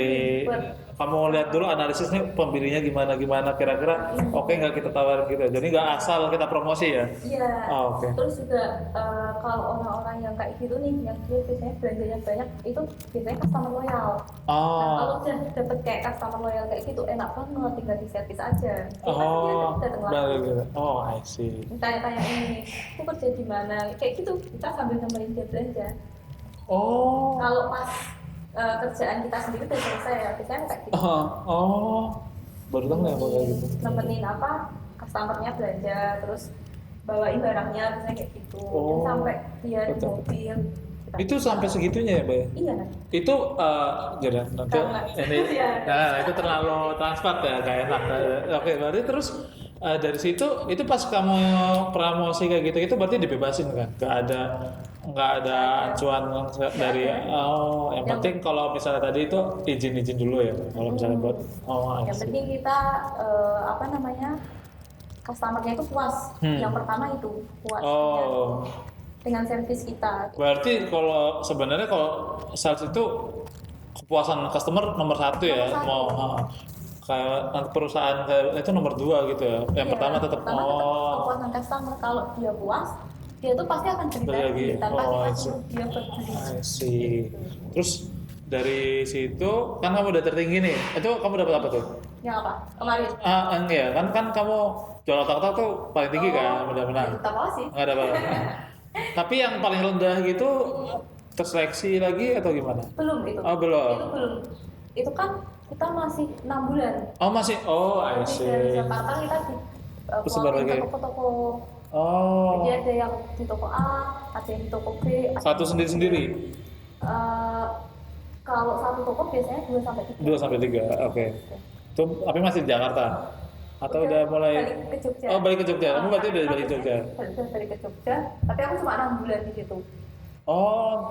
Kamu lihat dulu analisisnya pembelinya gimana kira-kira oke nggak kita tawarin gitu. Jadi nggak asal kita promosi ya. Iya. Oke. Terus juga kalau orang-orang yang kayak gitu nih, yang dia biasanya belanjanya banyak, itu biasanya customer loyal. Nah, kalau udah dapet kayak customer loyal kayak gitu, enak banget, tinggal di servis aja. Dia datang lagi. Gitu. Oh, I see. Tanya-tanya ini, aku kerja di mana? Kayak gitu, kita sambil nemenin dia belanja. Oh. Kalau pas kerjaan kita sendiri udah selesai ya, biasanya kayak gitu. Baru tahu ya kayak gitu. Nemenin customernya belanja, terus bawain barangnya, misalnya kayak gitu. Dan sampai dia di mobil. Itu sampai segitunya ya, Mbak? Iya. Itu jadi nanti ini, itu terlalu transparan ya, kayak enak. Oke, berarti terus dari situ itu pas kamu promosi kayak gitu itu berarti dibebasin kan? Nggak ada acuan dari yang penting kalau misalnya tadi itu izin dulu ya kalau misalnya buat yang penting kita customernya itu puas. Yang pertama itu puas dengan servis kita. Berarti kalau sebenarnya kalau sales itu kepuasan customer nomor satu ya. Mau kayak perusahaan itu nomor 2 gitu ya. Yang pertama tetap kepuasan customer. Kalau dia puas, dia tuh pasti akan cerita lagi tanpa kita suruh dia berdiri. Terus dari situ kan kamu udah tertinggi nih. Itu kamu dapat apa tuh? Yang apa? Kemarin? Enggak, kan kamu jual otak-otak tuh paling tinggi kan, benar-benar. Tetap apa sih? Nggak ada apa-apa. Tapi yang paling rendah gitu terseleksi lagi atau gimana? Belum itu. Oh belum. Itu belum. Itu kan kita masih 6 bulan. Oh masih. Oh I see. Dari Jakarta kita di toko-toko. Jadi ada yang di toko A, ada yang di toko B. Satu sendiri-sendiri? Kalau satu toko biasanya 2-3. Oke. Itu tapi masih di Jakarta? Atau udah mulai balik ke Jogja? Oh balik ke Jogja. Kamu berarti udah balik ke Jogja? Balik ke Jogja. Tapi aku cuma 6 bulan di situ.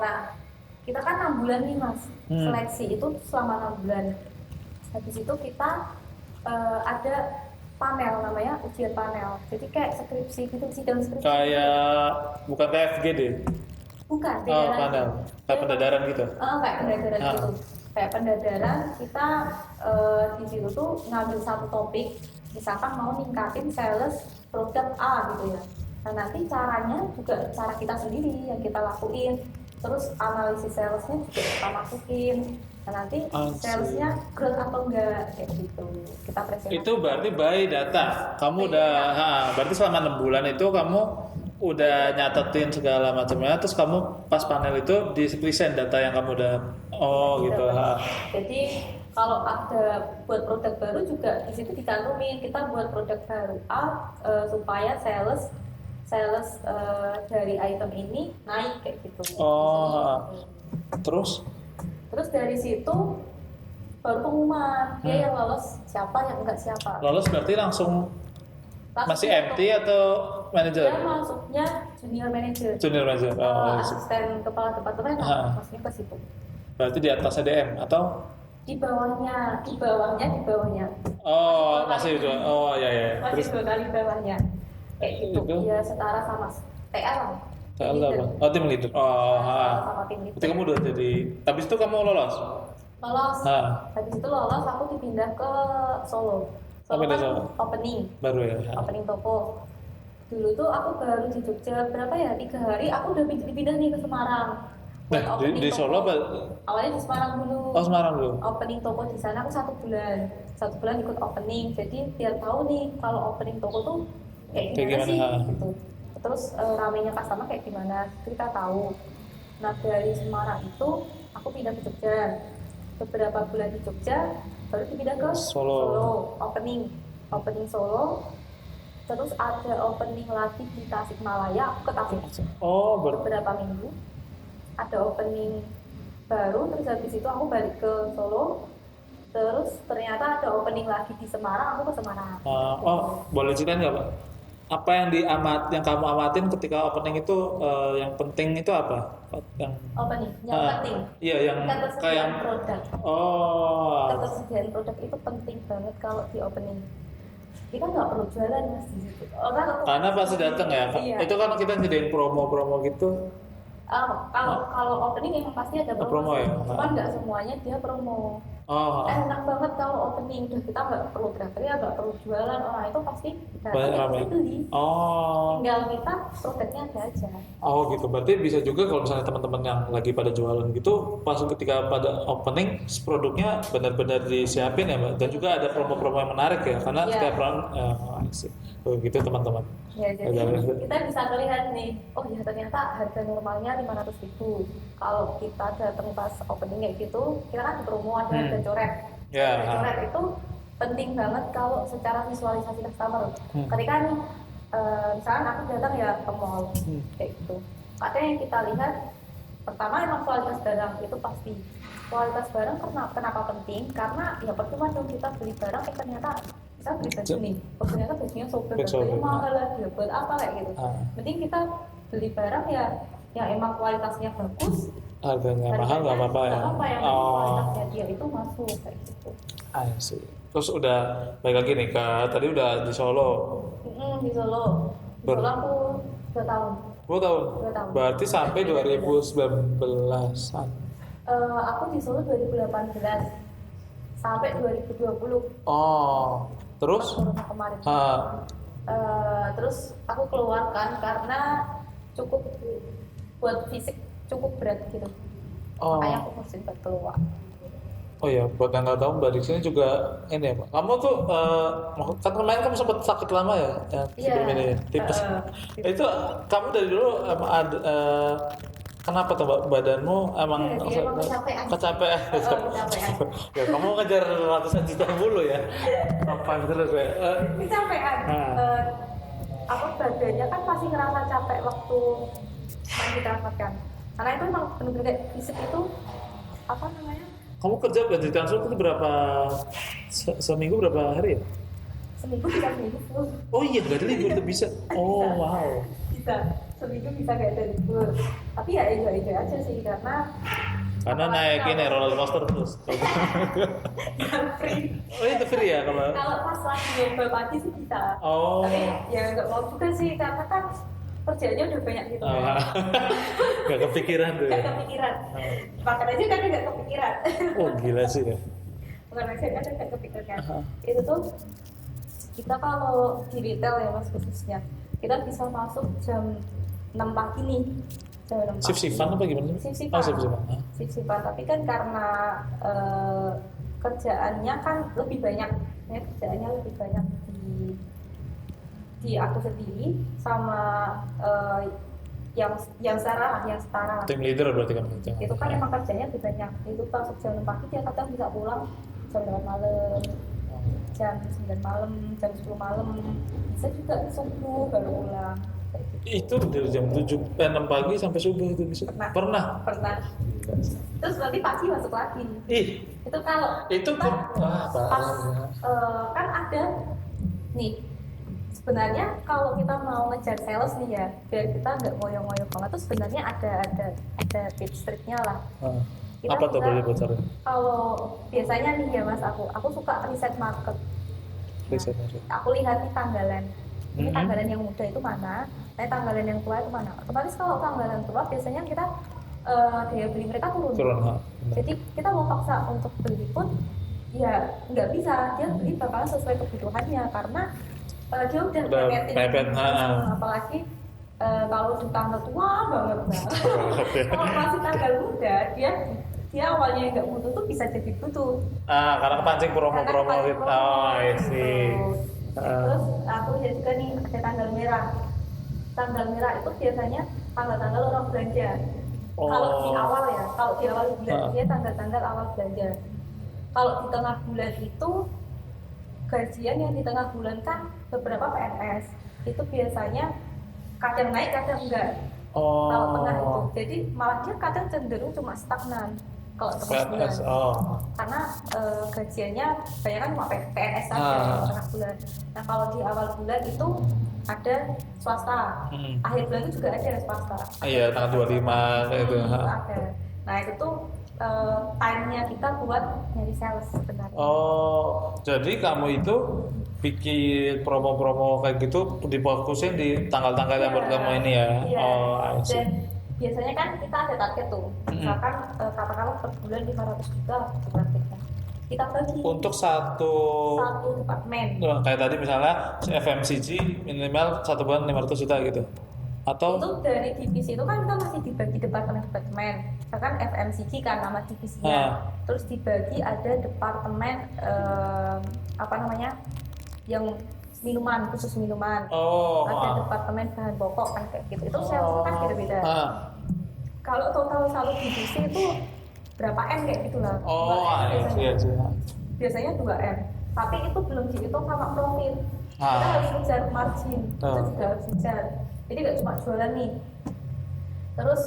Nah, kita kan 6 bulan nih mas. Seleksi itu selama 6 bulan. Habis itu kita ada panel namanya ujian panel. Jadi kayak skripsi gitu, sidang skripsi. Kayak bukan kayak FGD? Bukan. Panel. Kayak pendadaran gitu? Kayak pendadaran gitu. Kayak pendadaran kita di situ tuh ngambil satu topik. Misalkan mau ningkatin sales produk A gitu ya. Nah nanti caranya juga cara kita sendiri yang kita lakuin. Terus analisis salesnya juga kita masukin. Nah nanti salesnya growth atau enggak kayak gitu. Kita presentasi. Itu berarti by data. Kamu berarti selama 6 bulan itu kamu udah nyatetin segala macamnya. Terus kamu pas panel itu di present data yang kamu udah gitu. Jadi kalau ada buat produk baru juga di situ dicantumin kita buat produk baru A supaya sales dari item ini naik kayak gitu. Terus dari situ baru pengumuman dia yang lolos siapa yang enggak siapa. Lolos berarti langsung masih MT atau manajer? Dia masuknya junior manager. Asisten kepala departemen maksudnya ke situ. Berarti di atasnya DM atau? Di bawahnya. Masih itu. Iya. Masih 2 kali bawahnya. Kayak gitu. Dia setara sama TL. TL apa? Tim leader. Sama tim leader. Itu kamu udah jadi. Habis itu kamu lolos? Lolos. Habis itu lolos aku dipindah ke Solo. Solo opening. Baru ya. Opening toko. Dulu tuh aku baru di Jogja 3 hari aku udah dipindah nih ke Semarang. Nah, di Solo apa? Awalnya di Semarang dulu. Semarang dulu. Opening toko di sana aku 1 bulan. 1 bulan ikut opening. Jadi biar tahu nih kalau opening toko tuh kayak gimana sih gitu. Terus ramenya customer kayak gimana kita tahu. Nah dari Semarang itu aku pindah ke Jogja. Beberapa bulan di Jogja, baru pindah ke Solo. opening Solo. Terus ada opening lagi di Tasikmalaya, aku ke Tasik. Oh, Beberapa minggu. Ada opening baru, terus habis itu aku balik ke Solo. Terus ternyata ada opening lagi di Semarang, aku ke Semarang. oh, boleh ceritain nggak, Pak? Apa yang kamu amatin ketika opening itu, yang penting itu apa? Yang Opening, yang penting. Iya, yang Ketersediaan kayak produk. oh, Ketersediaan produk itu penting banget kalau di opening. Kita nggak perlu jualan mas di situ. karena pasti datang ya. Iya. Itu kan kita nyediain promo-promo gitu. Kalau opening memang pasti ada Promo promo, ya? cuman nggak semuanya dia promo. Oh, Enak banget kalau opening, udah kita nggak perlu teriak, nggak perlu jualan, orang itu pasti banyak datang ramai. itu beli. Oh, Tinggal kita produknya ada aja. oh gitu. Berarti bisa juga kalau misalnya teman-teman yang lagi pada jualan gitu, pas ketika pada opening produknya benar-benar disiapin ya, Mbak. Dan juga ada promo-promo yang menarik ya, karena Iya. setiap orang, oh gitu teman-teman. Ya, jadi Ada- kita bisa melihat nih, oh ya ternyata harga normalnya 500.000. Kalau kita datang pas opening kayak gitu, kita kan di promo ada harga coret. Ya, Harga coret itu penting banget kalau secara visualisasi customer. Ketika nih, misalnya aku datang ya ke mall, kayak gitu. Kadang yang kita lihat, pertama emang kualitas barang itu pasti. Kualitas barang kenapa penting? Karena ya percuma dong kita beli barang, ternyata kita beli baju nih, oh ternyata bajunya sobek, harganya mahal lagi, buat apa kayak gitu. Mending kita beli barang ya emang kualitasnya bagus, harganya mahal nggak apa-apa ya. nggak apa-apa, yang penting kualitasnya dia itu masuk kayak gitu. I see. Terus udah balik lagi nih ke tadi udah di Solo. Di Solo aku 2 tahun. 2 tahun. 2 tahun. Berarti sampai 2019-an. Aku di Solo 2018 sampai 2020. Oh, terus? Corona kemarin. Terus aku keluarkan karena cukup buat fisik cukup berat gitu. Oh. Makanya aku mesti buat keluar. Oh ya, buat yang nggak tahu Mbak di sini juga ini ya, Pak. Kamu tuh kan kemarin kamu sempat sakit lama ya, sebelum ini tipes. Itu kamu dari dulu emang ada kenapa tuh Mbak, badanmu emang Emang kecapean. kecapean? Ya, kamu ngejar ratusan juta mulu ya? Apa terus ya? Kecapean. Apa badannya kan pasti ngerasa capek waktu main ditransferkan. Karena itu emang benar-benar kayak fisik itu apa namanya? Kamu kerja gaji transfer itu berapa seminggu berapa hari ya? Seminggu bisa seminggu full. Oh iya, nggak ada libur tuh bisa. Oh Bisa. wow. Bisa seminggu bisa gak ada libur. Tapi ya enjoy aja sih karena Naik ini roller coaster terus. free. Oh itu free ya kalau? Kalau pas lagi nyoba pagi sih bisa. Oh. Tapi ya nggak mau juga sih karena kan kerjanya udah banyak gitu. Gak kepikiran tuh ya? Gak kepikiran. Makan aja kan gak kepikiran. Oh gila sih ya. Makan aja kan gak kepikiran. Itu tuh kita kalau di retail ya mas khususnya, kita bisa masuk jam 6 pagi nih. Jam 6 pagi. Shift-shiftan apa gimana? Shift-shiftan. Oh shift-shiftan. Shift-shiftan. Tapi kan karena kerjaannya kan lebih banyak, ya kerjaannya lebih banyak di aku sendiri sama yang setara. Tim leader berarti kan Itu kan emang kerjanya lebih banyak. Itu masuk jam 6 pagi dia kadang bisa pulang jam 8 malam, jam 9 malam, jam 10 malam. Bisa juga subuh baru pulang. Kayak gitu. Itu dari jam 6 pagi sampai subuh itu bisa? Pernah? Terus nanti pagi masuk lagi. Ih, Itu kalau itu kita wah pas parah. kan ada nih sebenarnya kalau kita mau ngejar sales nih ya biar kita nggak ngoyo-ngoyo banget tuh sebenarnya ada tips triknya lah. Kita Apa tuh bisa- boleh bocorin? Kalau biasanya nih ya mas aku suka riset market. Riset market. Aku lihat nih tanggalan. Ini Mhm. tanggalan yang muda itu mana? Tanggalan yang tua itu mana? Otomatis kalau tanggalan tua biasanya kita daya beli mereka turun. Benar. Jadi kita mau paksa untuk beli pun ya nggak bisa, dia beli bakalan sesuai kebutuhannya karena dia udah mepet, apalagi kalau di tanggal tua banget kalau masih tanggal muda dia awalnya nggak butuh tuh bisa jadi butuh Karena kepancing promo-promo gitu. Oh, I see. Terus aku lihat juga nih ada tanggal merah itu biasanya tanggal-tanggal orang belanja Kalau di Oh. awal ya, kalau di awal bulan Ah. dia tanggal-tanggal awal belanja. Kalau di tengah bulan itu gajian yang di tengah bulan kan beberapa PNS itu biasanya kadang naik kadang enggak. Kalau tengah itu, Oh. jadi malah dia kadang cenderung cuma stagnan kalau tengah bulan. PNS. Oh. Karena gajiannya banyak kan cuma PNS saja Ah. di tengah bulan. Nah kalau di awal bulan itu ada swasta, akhir bulan itu juga ada swasta. Iya, tanggal 25 kayak itu. Ada. Nah itu tuh time-nya kita buat nyari sales sebenarnya. Oh, jadi kamu itu bikin promo-promo kayak gitu difokusin di tanggal-tanggal yang Iya. pertama ini ya? Iya. Oh, I see. Dan biasanya kan kita ada target tuh, misalkan katakanlah per bulan 500 juta gitu targetnya. Kita bagi Untuk satu departemen. kayak tadi misalnya FMCG minimal satu bulan 500 juta gitu. Atau Itu dari divisi itu kan kita masih dibagi departemen-departemen. Misalkan FMCG kan nama divisinya. Terus dibagi ada departemen apa namanya? Yang minuman, khusus minuman. Ada departemen bahan pokok kan kayak gitu. Itu sales kan beda-beda. Kalau total satu divisi itu berapa M kayak gitulah. Iya sih. Biasanya 2 M. Tapi itu belum dihitung sama profit. Kita harus ngejar margin. Itu juga harus ngejar. Jadi nggak cuma jualan nih. Terus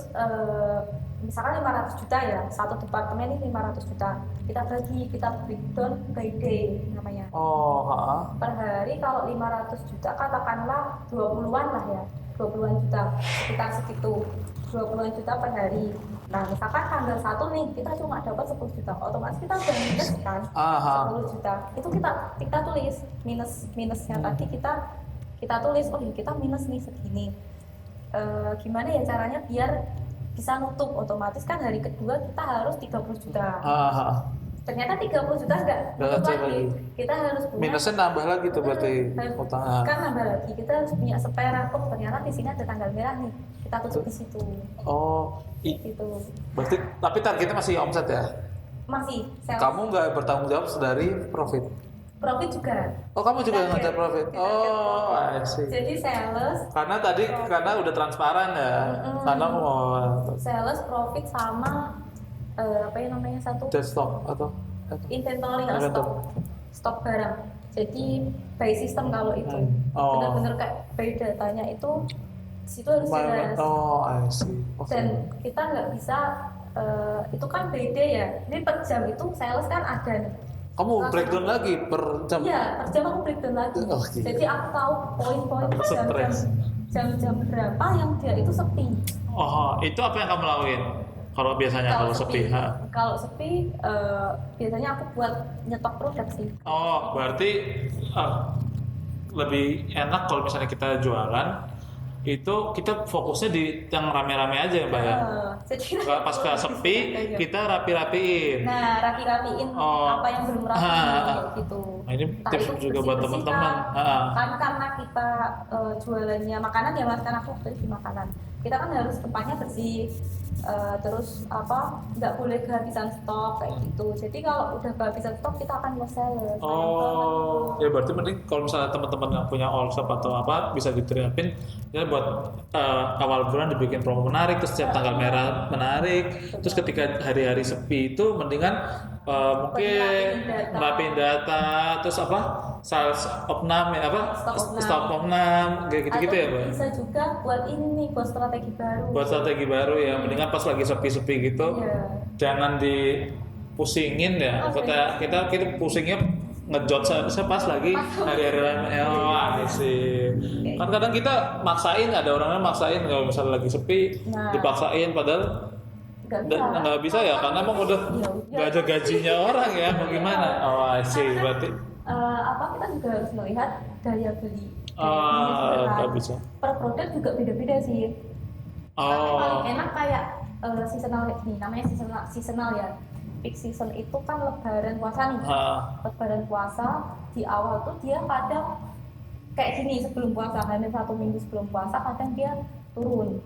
misalkan 500 juta ya, satu departemen ini 500 juta. Kita bagi, kita breakdown by day namanya. Per hari kalau 500 juta katakanlah 20-an lah ya. 20-an juta, sekitar segitu. 20-an juta per hari. Nah, misalkan tanggal 1 nih, kita cuma dapat 10 juta. Otomatis kita udah minus kan? 10 juta. Itu kita tulis minusnya tadi kita tulis, oh ya kita minus nih segini. Gimana ya caranya biar bisa nutup, otomatis kan hari kedua kita harus 30 juta. Ternyata 30 juta enggak nutup lagi. Kita harus punya minusnya nambah lagi tuh berarti utang. Kan nambah lagi. Kita harus punya spare. Oh, ternyata di sini ada tanggal merah nih. Kita tutup di situ. Gitu. Berarti tapi targetnya masih omset ya? Masih. Sales. Kamu nggak bertanggung jawab dari profit? Profit juga. Oh, kamu juga Kita ngejar profit. Kita I see. Jadi sales. Karena udah transparan ya. Karena Sales, profit sama apa yang namanya satu? stock atau Inventory atau stok barang. Jadi by system kalau itu. Benar-benar kayak by datanya itu di situ harus jelas. I see. Dan kita nggak bisa itu kan beda ya. Ini per jam itu sales kan ada nih. Kamu breakdown lagi per jam? Iya, per jam aku breakdown lagi. Jadi aku tahu poin-poin jam-jam berapa yang dia itu sepi. Itu apa yang kamu lakuin? Kalau biasanya kalau sepi? Kalau sepi, biasanya aku buat nyetok produk sih. Berarti lebih enak kalau misalnya kita jualan itu kita fokusnya di yang rame-rame aja ya Mbak ya? Jadi Pas ke sepi kita rapi-rapiin. Nah, rapi-rapiin apa yang belum rapi kayak gitu. Nah, ini tips juga buat teman-teman. Kan karena kita jualannya makanan ya mas, kan aku di makanan. Kita kan harus tempatnya bersih, terus nggak boleh kehabisan stok kayak gitu. Jadi kalau udah kehabisan stok kita akan sales. Ya berarti mending kalau misalnya teman-teman nggak punya all shop atau apa bisa diterapin ya buat awal bulan dibikin promo menarik, terus setiap tanggal merah menarik, terus ketika hari-hari sepi itu mendingan mungkin ngerapin data, terus sales opnam ya stok opnam kayak gitu-gitu ya Mbak. Bisa juga buat ini nih, buat strategi baru. Buat strategi baru ya, mendingan pas lagi sepi-sepi gitu, jangan dipusingin ya. Kita pusingnya ngejot saya pas lagi hari-hari lain. Sih. Kan kadang kita maksain, ada orangnya maksain kalau misalnya lagi sepi, dipaksain padahal nggak bisa ya, karena emang udah nggak ada gajinya orang ya, mau gimana? Sih berarti. Kita juga harus melihat daya beli. Nggak bisa. Per produk juga beda-beda sih. Tapi paling enak kayak seasonal kayak gini, namanya seasonal ya. Peak season itu kan lebaran puasa nih. Lebaran puasa di awal tuh dia kadang kayak gini sebelum puasa, hanya 1 minggu sebelum puasa kadang dia turun.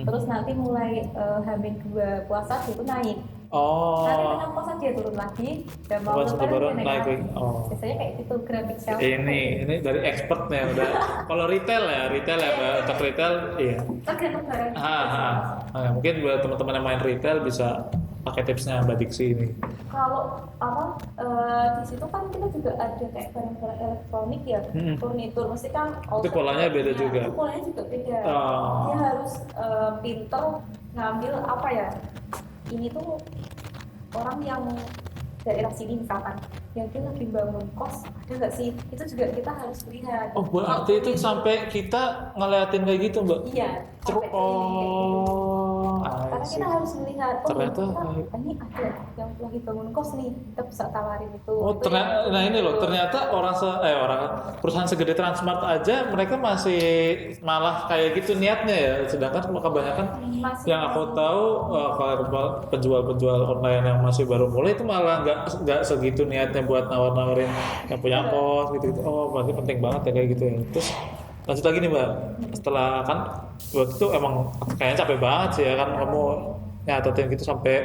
Terus nanti mulai H-2 puasa dia tuh naik. Nanti Oh, tengah puasa dia turun lagi, dan mau lebaran lebaran dia naik lagi. Oh. Biasanya kayak gitu graphic sales. Ini dari expertnya udah. Kalau retail ya Mbak. Untuk retail, iya. Tergantung barang. Nah, mungkin buat teman-teman yang main retail bisa pakai tipsnya Mbak Diksi ini. Kalau apa di situ kan kita juga ada kayak barang-barang elektronik ya, furnitur mesti kan Itu polanya beda juga. Itu polanya juga beda. Oh. Dia harus pinter ngambil apa ya? Ini tuh orang yang daerah sini misalkan, yang dia lagi bangun kos, ada nggak sih? Itu juga kita harus lihat. Oh, berarti itu sampai kita ngeliatin kayak gitu, Mbak? Iya. Sampai Oh, karena kita harus melihat, oh ternyata ini ada yang lagi bangun kos nih, kita bisa tawarin itu. Oh, Itu ternyata, yang- nah ini loh, ternyata orang perusahaan segede Transmart aja mereka masih malah kayak gitu niatnya ya, sedangkan kebanyakan Masih- yang aku tahu kalau penjual-penjual online yang masih baru mulai itu malah nggak segitu niatnya buat nawar-nawarin yang punya kos gitu. Oh, berarti penting banget ya kayak gitu ya. Terus lanjut lagi nih Mbak, setelah kan waktu itu emang kayaknya capek banget sih ya kan kamu nyatetin gitu sampai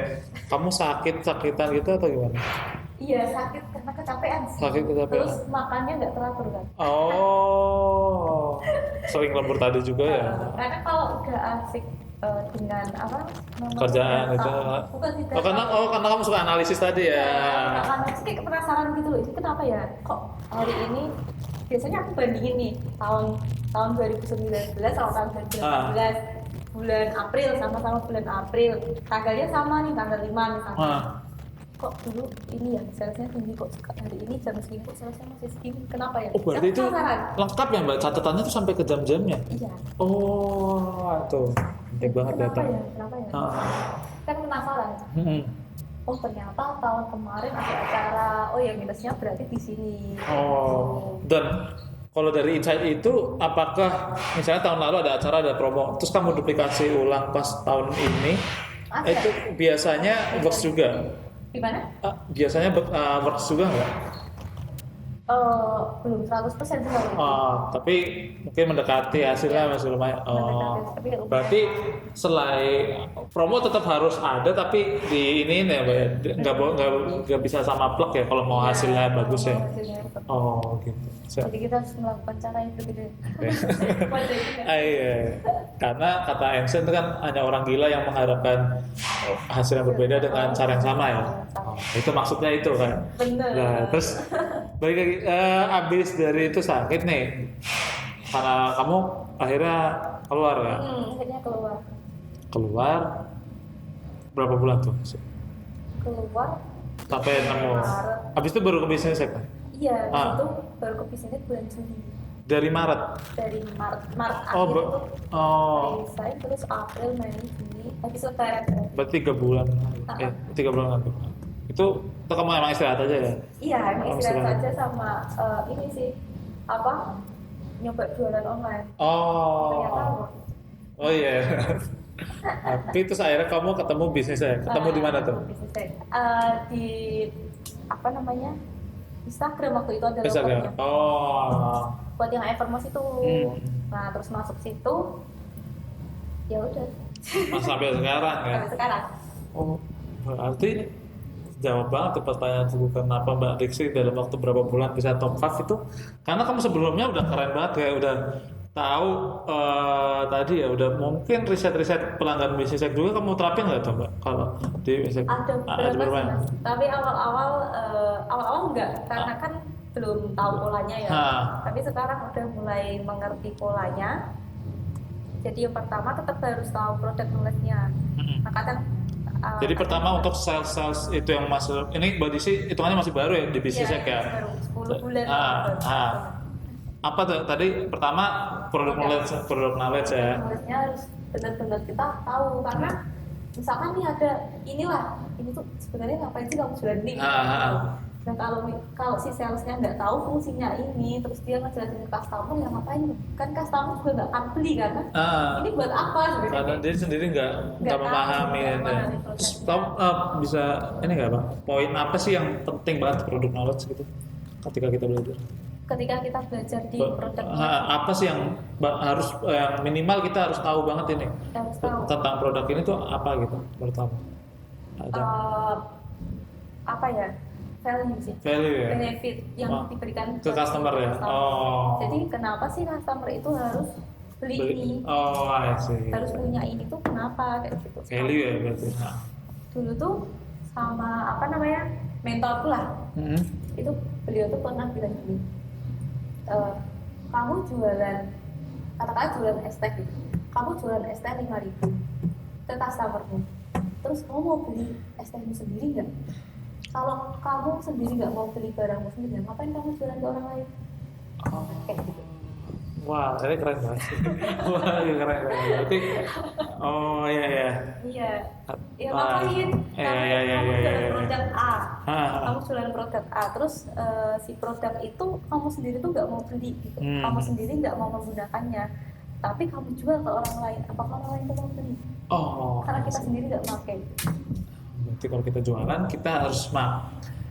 kamu sakitan gitu atau gimana? Iya, sakit karena kecapean sih. Sakit kecapean. Terus makannya nggak teratur kan. Oh, sering lembur tadi juga ya? Karena kalau udah asik dengan apa namanya, Kerjaan data. itu. Bukan sih Karena kamu suka analisis tadi ya. Karena sih kayak penasaran gitu loh, itu kenapa ya kok hari ini biasanya aku bandingin nih tahun 2019 sama tahun 2018 bulan April sama bulan April, tanggalnya sama nih, tanggal 5 misalnya. Kok dulu ini ya salesnya tinggi, kok hari ini jam segini kok salesnya masih segini, kenapa ya? Oh, berarti Aku itu penasaran. lengkap ya Mbak, catatannya tuh sampai ke jam-jamnya? Iya. Oh, itu penting banget data. Kenapa ya? Kan penasaran. Oh ternyata tahun kemarin ada acara, oh ya minusnya berarti di sini. Oh, dan kalau dari insight itu, apakah misalnya tahun lalu ada acara, ada promo, terus kamu duplikasi ulang pas tahun ini, Ada. itu biasanya works juga? Gimana? Biasanya works juga nggak? Belum 100% sih kalau itu. Tapi mungkin mendekati hasilnya masih lumayan. Mendekati, tapi lumayan. Berarti selain promo tetap harus ada, tapi di ini ya, Mbak, ya, nggak bisa sama plug ya kalau mau hasilnya bagus ya. Hasilnya tetap. Oh gitu. Jadi kita harus melakukan cara yang berbeda. Iya. Karena kata Einstein itu kan hanya orang gila yang mengharapkan hasil yang berbeda dengan cara yang sama ya. Itu maksudnya itu kan. Bener. Nah, terus balik lagi abis dari itu sakit nih, karena kamu akhirnya keluar ya. Akhirnya Keluar berapa bulan tuh? keluar Sampai nemu. Maret. Abis itu baru ke bisnis ya kan? Iya, Ah. itu baru ke bisnisnya bulan Juli. Dari Maret. Dari Maret Oh, akhir tuh oh. resign, terus April, Mei, Juni, habis lebaran. Berarti 3 bulan. 3 bulan nanti. Itu kamu emang istirahat aja ya? Iya, emang Oh, istirahat istirahat. saja sama ini sih apa nyoba jualan online. Ternyata Oh. Oh iya. Tapi terus akhirnya kamu ketemu bisnisnya. Ketemu di mana tuh? Bisnisnya di apa namanya Instagram, waktu itu ada Instagram. logonya. Oh. Buat yang Evermost itu. Nah terus masuk situ, ya udah. Mas sampai sekarang ya. Sampai sekarang. Oh, berarti jawab banget tuh pertanyaan itu, kenapa Mbak Diksi dalam waktu berapa bulan bisa top 5 itu, karena kamu sebelumnya udah keren banget kayak udah tahu tadi ya, udah mungkin riset-riset pelanggan bisnis juga kamu terapin nggak tuh Mbak kalau di bisnis? Ada beberapa sih, Mas. Tapi awal-awal enggak, karena kan belum tahu polanya ya. Tapi sekarang udah mulai mengerti polanya. Jadi yang pertama tetap harus tahu produk knowledge-nya. Maka kan Jadi pertama untuk sales itu yang masuk, ini Mbak Diksi hitungannya masih baru ya di bisnisnya iya, kan? baru 10 bulan. Apa tuh tadi pertama produk knowledge ya? Knowledge-nya harus benar-benar kita tahu, karena misalkan nih ada ini tuh sebenarnya ngapain sih kamu jualan ini? Dan kalau si salesnya nggak tahu fungsinya ini, terus dia ngejelasin ke customer, ya ngapain? Kan customer juga nggak akan beli kan? Ini buat apa sebenarnya? Karena dia sendiri nggak Nggak memahami. tahu, nggak memahami Terus prosesnya. kamu bisa ini nggak Bang? Poin apa sih yang penting banget produk knowledge gitu ketika kita belajar? Ketika kita belajar di produk Apa sih yang harus yang minimal kita harus tahu banget ini kita harus tahu. tentang produk ini tuh apa gitu pertama? Ada apa ya, value sih, value ya? benefit yang Oh, diberikan ke customer ya? Oh. Jadi kenapa sih customer itu harus beli ini, Oh, I see. harus punya ini tuh kenapa kayak gitu. Value ya berarti. Dulu tuh sama apa namanya, mentorku lah, itu beliau tuh pernah bilang gini, kamu jualan, katakanlah jualan es teh gitu, kamu jualan es teh 5.000 ke customermu, terus kamu mau beli es tehmu sendiri nggak? Kalau kamu sendiri nggak mau beli barangmu sendiri, ngapain kamu jualan ke orang lain? Kayak gitu. Wah, ini keren banget sih. Wah, ini keren. Berarti, oh iya ya. Iya. Ya Wah, ngapain? Kamu jualan produk A, kamu jualan produk A, terus si produk itu kamu sendiri tuh nggak mau beli, gitu. Kamu sendiri nggak mau menggunakannya, tapi kamu jual ke orang lain. Apakah orang lain tuh mau beli? Oh. Karena kita sendiri nggak pakai. Berarti kalau kita jualan, kita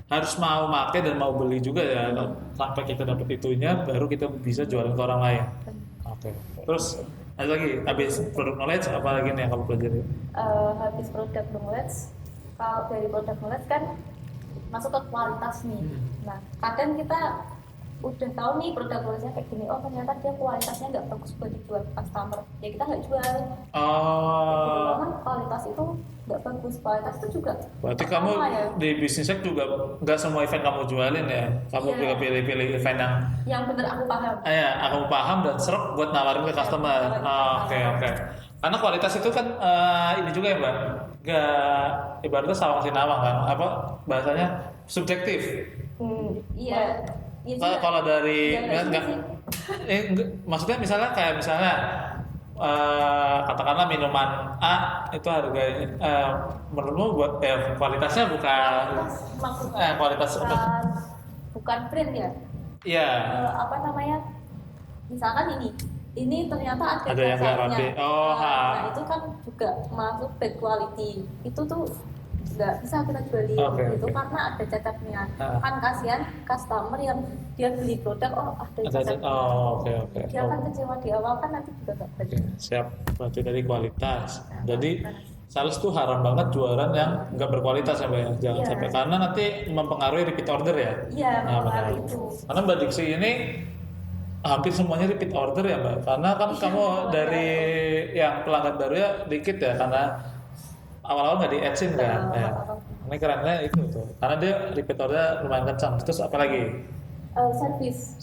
harus mau pakai dan mau beli juga ya. Sampai kita dapat itunya, baru kita bisa jualan ke orang lain. Oke. Terus ada lagi, habis product knowledge apa lagi nih yang kamu pelajari? Habis product knowledge, kalau dari product knowledge kan masuk ke kualitas nih. Nah, kadang kita udah tahu nih produk knowledge-nya kayak gini, oh ternyata dia kualitasnya nggak bagus buat dijual ke customer, ya kita nggak jual. Oh. Kan kualitas itu nggak bagus, kualitas itu juga. Berarti kamu ya? di bisnisnya juga nggak semua event kamu jualin ya? Kamu Iya. juga pilih-pilih event yang bener aku paham. ya, aku paham dan serap buat nawarin ke customer. Oke. Karena kualitas itu kan ini juga ya Mbak, nggak ibaratnya sawang sinawang kan? Apa bahasanya subjektif. Iya. Iya Kalau dari Iya, nggak, maksudnya misalnya katakanlah minuman A itu harganya menurutmu buat kualitasnya bukan kualitas bukan brand ya. Iya. Apa namanya? Misalkan ini ternyata ada yang garansi. Nah, itu kan juga masuk bad quality. Itu tuh nggak bisa kita jualin gitu karena ada cacatnya. Kan kasihan customer yang dia beli produk ada cacatnya. Oke. Dia kan kecewa di awal kan nanti juga nggak beli. Siap. Berarti dari kualitas. Jadi sales tuh haram banget jualan yang nggak berkualitas ya Mbak ya. Jangan sampai, karena nanti mempengaruhi repeat order ya. Iya, mempengaruhi itu. Karena Mbak Diksi ini hampir semuanya repeat order ya Mbak. Karena kan kamu dari yang pelanggan baru ya dikit ya, karena awal-awal nggak di-add-in kan. Ini kerennya itu tuh. Karena dia repeat order lumayan kencang. Terus apa lagi? Service.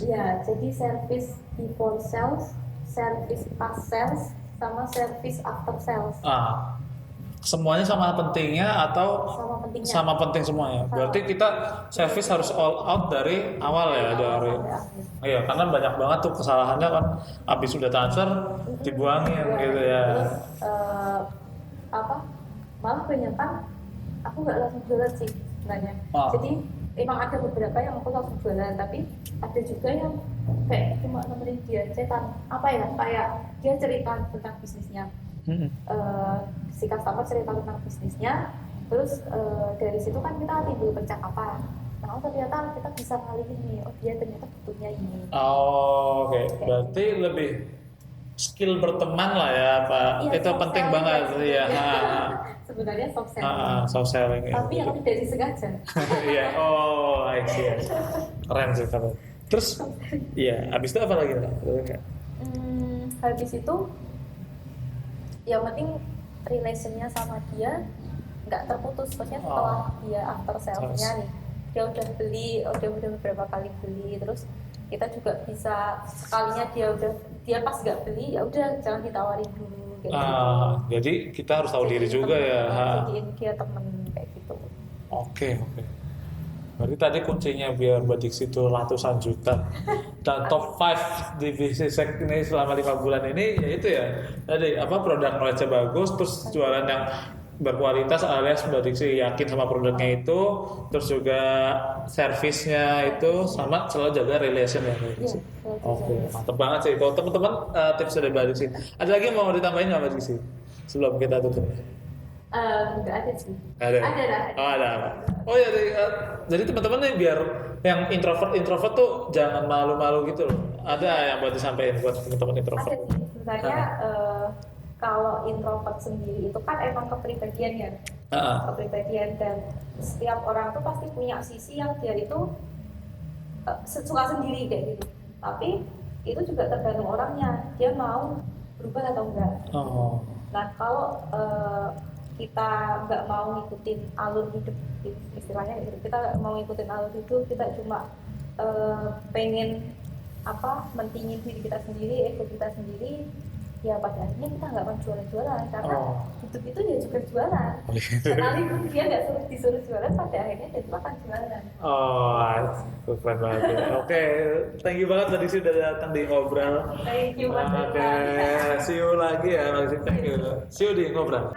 Ya, jadi service before sales, service past sales, sama service after sales. Semuanya sama pentingnya atau sama penting semuanya? Berarti kita service harus all out dari awal ya, dari. Iya, karena banyak banget tuh kesalahannya kan, habis sudah transfer dibuangin gitu ya. Terus malah banyak kan aku nggak langsung jualan sih sebenarnya. Jadi emang ada beberapa yang aku langsung jualan, tapi ada juga yang kayak cuma nemenin dia kayak dia cerita tentang bisnisnya. Si customer cerita tentang bisnisnya, terus dari situ kan kita timbul percakapan. Nah, ternyata kita bisa ngalihin nih, dia ternyata butuhnya ini. Oke. Berarti lebih skill berteman lah ya Pak. Iya, Itu penting banget ya. Sebenarnya soft selling. Soft selling. Tapi yang tidak disengaja. Iya. I see. Keren sih kalau. Terus, iya. Abis itu apa lagi Pak? Habis itu, yang penting relationnya sama dia nggak terputus. Maksudnya setelah dia after sales-nya nih, dia udah beli, dia udah beberapa kali beli, terus kita juga bisa sekalinya dia pas nggak beli, ya udah jangan ditawarin dulu. Gitu. Jadi kita harus tahu diri juga ya. Jadiin dia temen kayak gitu. Oke. Berarti tadi kuncinya biar Mbak Diksi itu ratusan juta dan top 5 di bisnis ini selama 5 bulan ini, yaitu ya tadi produk knowledge bagus, terus jualan yang berkualitas alias Mbak Diksi yakin sama produknya itu, terus juga servisnya itu, sama selalu jaga relation ya Mbak Diksi. Oke, mantep banget sih itu teman-teman, tips dari Mbak Diksi. Ada lagi yang mau ditambahin nggak Mbak Diksi sebelum kita tutup? Nggak ada sih. Ada. Ada. Oh ya, jadi teman-teman nih biar yang introvert tuh jangan malu-malu gitu loh. Ada yang buat disampaikan buat teman-teman introvert? Ada sih. Sebenarnya kalau introvert sendiri itu kan emang kepribadian ya. kepribadian, dan setiap orang tuh pasti punya sisi yang dia itu suka sendiri kayak gitu. Tapi itu juga tergantung orangnya, dia mau berubah atau enggak. Nah kalau kita nggak mau ngikutin alur hidup, istilahnya gitu, kita nggak mau ngikutin alur hidup, kita cuma pengen mentingin diri kita sendiri, ego kita sendiri, ya pada akhirnya kita nggak akan jualan-jualan, karena hidup itu ya juga jualan. Sekalipun dia nggak disuruh jualan, pada akhirnya dia juga akan jualan. Keren banget ya. Oke, thank you banget tadi sih udah datang di ngobrol. Thank you banget. Oke, see you lagi ya, thank you. See you di ngobrol.